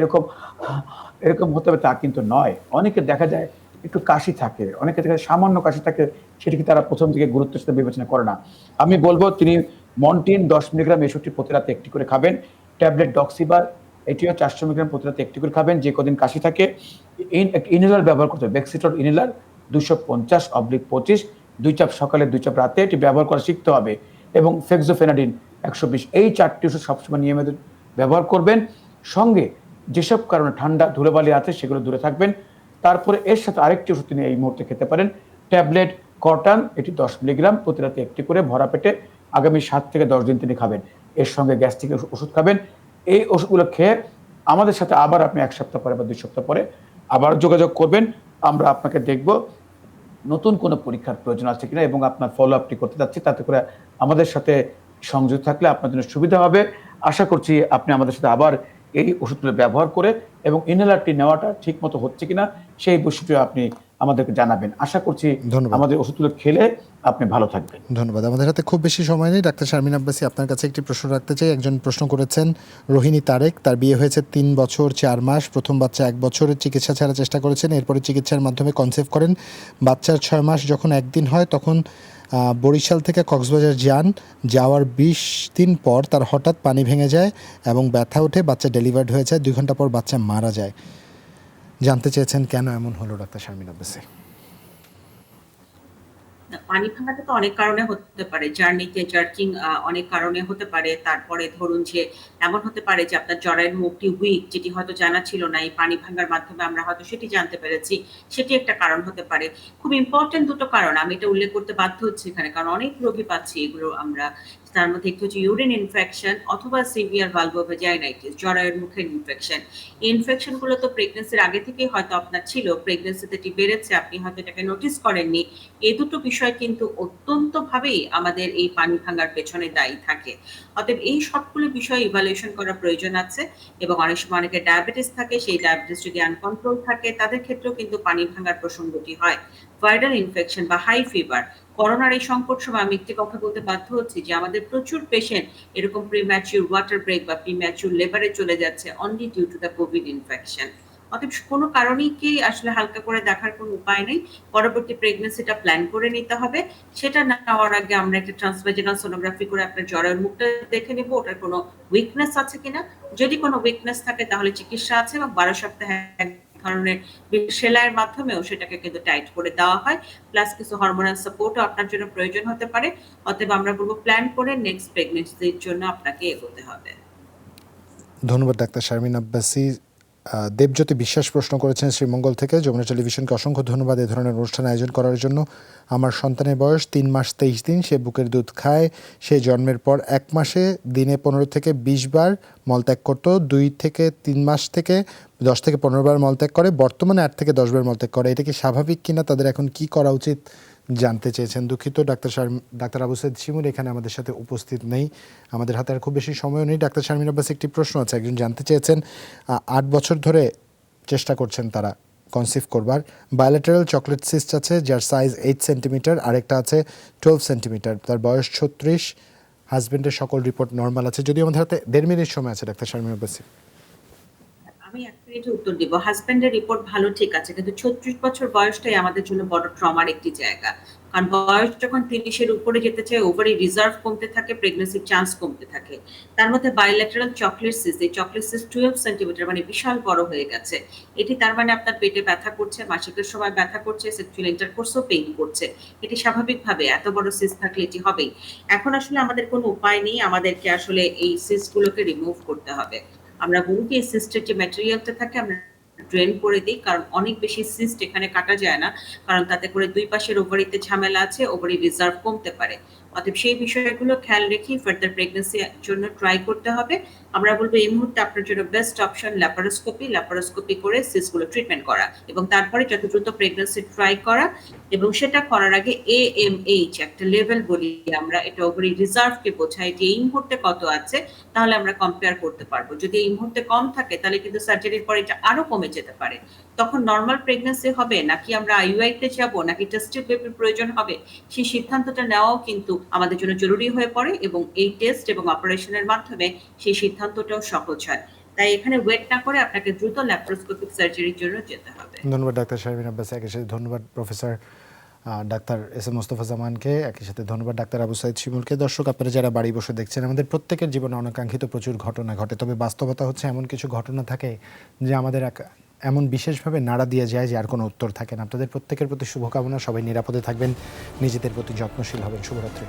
এরকম হতে হবে তা কিন্তু নয়। অনেকে দেখা যায় একটু কাশি থাকে, অনেকে দেখা যায় সামান্য কাশি থাকে, সেটিকে তারা প্রথম থেকে গুরুত্বের সাথে বিবেচনা করে না। আমি বলবো তিনি মন্টিন 10 মিলিগ্রাম এষট্টি প্রতি রাতে একটি করে খাবেন, ট্যাবলেট ডক্সিবার এটিও 400 মিলিগ্রাম প্রতি রাতে একটি করে খাবেন যে কদিন কাশি থাকে। ইনহেলার ব্যবহার করতে হবে, বেক্সিটল ইনহেলার 250/25, 2 চাপ সকালে 2 চাপ রাতে, এটি ব্যবহার করা শিখতে হবে। এবং ফেক্সোফেনাডিন 120, এই 4টি ওষুধ সবসময় নিয়মিত ব্যবহার করবেন। সঙ্গে যেসব কারণে ঠান্ডা ধুলোবালি আছে সেগুলো দূরে থাকবেন। তারপরে এর সাথে আরেকটি ওষুধ তিনি এই মুহূর্তে খেতে পারেন, ট্যাবলেট কর্টান, এটি 10 মিলিগ্রাম প্রতি রাতে একটি করে ভরা পেটে আগামী 7 থেকে 10 দিন তিনি খাবেন। এর সঙ্গে গ্যাস্ট্রিক ওষুধ খাবেন। এই ওষুধগুলো খেয়ে আমাদের সাথে আবার আপনি 1 সপ্তাহ পরে বা 2 সপ্তাহ পরে আবার যোগাযোগ করবেন। আমরা আপনাকে দেখব নতুন কোনো পরীক্ষার প্রয়োজন আছে কিনা এবং আপনার ফলো আপটি করতে যাচ্ছি, তাতে করে আমাদের সাথে সংযুক্ত থাকলে আপনার জন্য সুবিধা হবে। আশা করছি আপনি আমাদের সাথে আবার এই ওষুধগুলো ব্যবহার করে এবং ইনহেলারটি নেওয়াটা ঠিক মতো হচ্ছে কিনা সেই বিষয়টি আপনি আমাদেরকে জানাবেন। আশা করছি আমাদের ওষুধগুলো খেলে আপনি ভালো থাকবেন। ধন্যবাদ। আমাদের হাতে খুব বেশি সময় নেই। ডাক্তার শারমিন আব্বাসী, আপনার কাছে একটি প্রশ্ন রাখতে চাই। একজন প্রশ্ন করেছেন, রোহিণী তারেক, তার বিয়ে হয়েছে 3 বছর 4 মাস, প্রথম বাচ্চা 1 বছরের চিকিৎসা ছাড়া চেষ্টা করেছেন, এরপরে চিকিৎসার মাধ্যমে কনসেপ্ট করেন। বাচ্চার 6 মাস যখন একদিন হয় তখন বরিশাল থেকে কক্সবাজার যাওয়ার 20 দিন পর তার হঠাৎ পানি ভেঙে যায় এবং ব্যথা উঠে, বাচ্চা ডেলিভার্ড হয়ে যায়, 2 ঘন্টা পর বাচ্চা মারা যায়। জানতে চেয়েছেন কেন এমন হলো ডাক্তার শারমিন আব্বাসী? পানি ভাঙাটা তো অনেক কারণে হতে পারে, জার্নিতে জার্কিং অনেক কারণে হতে পারে। তারপরে ধরুন যে এমন হতে পারে যে আপনার জরায়ুর মুখটি উইক, যেটি হয়তো জানা ছিল না, এই পানি ভাঙার মাধ্যমে আমরা হয়তো সেটি জানতে পেরেছি, সেটি একটা কারণ হতে পারে। খুব ইম্পর্টেন্ট দুটো কারণ আমি এটা উল্লেখ করতে বাধ্য হচ্ছি এখানে, কারণ অনেক রোগী পাচ্ছি এগুলো আমরা। তার মধ্যে একটি হচ্ছে ইউরিন ইনফেকশন অথবা সিভিয়ার ভালভোভাজাইনাইটিস, জরায়ুর মুখের ইনফেকশন। এই ইনফেকশনগুলো তো প্রেগন্যান্সির আগে থেকেই হয়তো আপনার ছিল, প্রেগন্যান্সিতে এটি বেড়েছে, আপনি হয়তো এটাকে নোটিস করেননি। এই দুটো বিষয় কিন্তু অত্যন্তভাবেই আমাদের এই পানি ভাঙার পেছনে দায়ী থাকে। অতএব এই সবগুলো বিষয় ইভালুয়েশন করার প্রয়োজন আছে। এবং অনেক সময় অনেকের ডায়াবেটিস থাকে, সেই ডায়াবেটিস যদি আনকন্ট্রোল থাকে তাদের ক্ষেত্রেও কিন্তু পানি ভাঙার প্রসঙ্গটি হয়। ভাইরাল ইনফেকশন বা হাই ফিভার, করোনার এই সংকট সময় আমি একটি কথা বলতে বাধ্য হচ্ছি যে আমাদের প্রচুর পেশেন্ট এরকম প্রিম্যাচিউর ওয়াটার ব্রেক বা প্রিম্যাচিউর লেবারে চলে যাচ্ছে only due to the covid infection. অতএব কোনো কারণেই কি আসলে হালকা করে দেখার কোনো উপায় নেই। পরবর্তী প্রেগন্যান্সিটা প্ল্যান করে নিতে হবে। সেটা না নেওয়ার আগে আমরা একটা ট্রান্সভাজিনাল সোনোগ্রাফি করে আপনার জরায়ুর মুখটা দেখে নেব, ওটার কোনো উইকনেস আছে কিনা। যদি কোনো উইকনেস থাকে তাহলে চিকিৎসা আছে এবং 12 সপ্তাহে এক ধরনের সেলাইয়ের মাধ্যমেও সেটাকে কিন্তু টাইট করে দেওয়া হয়, প্লাস কিছু হরমোনাল সাপোর্টও আপনার জন্য প্রয়োজন হতে পারে। অতএব আমরা বলবো প্ল্যান করে নেক্সট প্রেগন্যান্সির জন্য আপনাকে এগোতে হবে। ধন্যবাদ ডাক্তার শারমিন আব্বাসী। দেবজ্যোতি বিশ্বাস প্রশ্ন করেছেন শ্রীমঙ্গল থেকে, যমুনা টেলিভিশনকে অসংখ্য ধন্যবাদ এ ধরনের অনুষ্ঠান আয়োজন করার জন্য। আমার সন্তানের বয়স 3 মাস 23 দিন, সে বুকের দুধ খায়, সে জন্মের পর 1 মাসে দিনে 15 থেকে 20 বার মলত্যাগ করতো, 2 থেকে 3 মাস থেকে 10 থেকে 15 বার মলত্যাগ করে, বর্তমানে 8 থেকে 10 বার মলত্যাগ করে। এটা কি স্বাভাবিক কিনা, তাদের এখন কি করা উচিত জানতে চেয়েছেন। দুঃখিত, ডাক্তার আবু সাইদ শিমুল এখানে আমাদের সাথে উপস্থিত নেই, আমাদের হাতে আর খুব বেশি সময়ও নেই। ডাক্তার শারমিন আব্বাসী, একটি প্রশ্ন আছে। একজন জানতে চেয়েছেন 8 বছর ধরে চেষ্টা করছেন তারা কনসিভ করবার। বায়োলেটারাল চকলেট সিস্ট আছে যার সাইজ 8 সেন্টিমিটার, আরেকটা আছে 12 সেন্টিমিটার। তার বয়স 36। হাজবেন্ডের সকল রিপোর্ট নর্মাল আছে। যদিও আমাদের হাতে 1.5 মিনিট সময় আছে ডাক্তার শারমিন আব্বাসী। আমি 1 মিনিটে উত্তর দিব। হাজবেন্ডের রিপোর্ট ভালো ঠিক আছে, কিন্তু 36 বছর বয়সটাই আমাদের জন্য বড় ট্রমার একটি জায়গা। কারণ বয়স যখন 30-এর উপরে যেতে চায়, ওভারি রিজার্ভ কমতে থাকে, প্রেগন্যান্সির চান্স কমতে থাকে। তার মধ্যে বায়োলেটারাল চকলেট সিস্ট, এই চকলেট সিস্ট 12 সেন্টিমিটার, মানে বিশাল বড় হয়ে গেছে। এটি তার মানে আপনার পেটে ব্যথা করছে, মাসিকের সময় ব্যথা করছে, সেক্সুয়াল ইন্টারকোর্সও পেইন করছে। এটি স্বাভাবিকভাবে এত বড় সিস্ট থাকলে এটি হবেই। এখন আসলে আমাদের কোনো উপায় নেই, আমাদেরকে আসলে এই সিস্টগুলোকে রিমুভ করতে হবে। আমরা বলি যে এই সিস্টের যে ম্যাটেরিয়ালটা থাকে আমরা ড্রেন করে দিই, কারণ অনেক বেশি সিস্ট এখানে কাটা যায় না, কারণ তাতে করে দুই পাশের ওভারিতে ঝামেলা আছে, ওভারি রিজার্ভ কমতে পারে। অতএব সেই বিষয়গুলো খেয়াল রেখে ফার্দার প্রেগন্যান্সির জন্য ট্রাই করতে হবে। আমরা বলবো এই মুহূর্তে আপনার জন্য বেস্ট অপশন ল্যাপারোস্কোপি করে সিস্টগুলো ট্রিটমেন্ট করা, এবং তারপরে যত দ্রুত প্রেগন্যান্সি ট্রাই করা। এবং সেটা করার আগে AMH একটা লেভেল বলি আমরা, এটা ওভারি রিজার্ভকে বোঝায় যে এই মুহূর্তে কত আছে, তাহলে আমরা কম্পেয়ার করতে পারবো। যদি এই মুহূর্তে কম থাকে তাহলে কিন্তু সার্জারির পর এটা আরো কমে যেতে পারে। তখন নর্মাল প্রেগন্যান্সি হবে নাকি আমরা IUI তে যাব নাকি টেস্টের বেবির প্রয়োজন হবে, সেই সিদ্ধান্তটা নেওয়াও কিন্তু আমাদের জন্য জরুরি হয়ে পড়ে, এবং এই টেস্ট এবং অপারেশনের মাধ্যমে সেই সিদ্ধান্তটাও সহজ হয়। তাই এখানে ওয়েট না করে আপনাকে দ্রুত ল্যাপারোস্কোপিক সার্জারির জন্য যেতে হবে। ধন্যবাদ ডাক্তার শারমিন আব্বাসী, একই সাথে ধন্যবাদ প্রফেসর ডাক্তার SM মোস্তফা জামানকে, একই সাথে ধন্যবাদ ডাক্তার আবু সাইদ শিমুলকে। দর্শক, আপনারা যারা বাড়ি বসে দেখছেন, আমাদের প্রত্যেকের জীবনে অনাকাঙ্ক্ষিত প্রচুর ঘটনা ঘটে, তবে বাস্তবতা হচ্ছে এমন কিছু ঘটনা থাকে যে আমাদের এমন বিশেষভাবে নাড়া দিয়ে যায় যে আর কোনো উত্তর থাকে না। আপনাদের প্রত্যেকের প্রতি শুভকামনা, সবাই নিরাপদে থাকবেন, নিজেদের প্রতি যত্নশীল হবেন। শুভরাত্রি।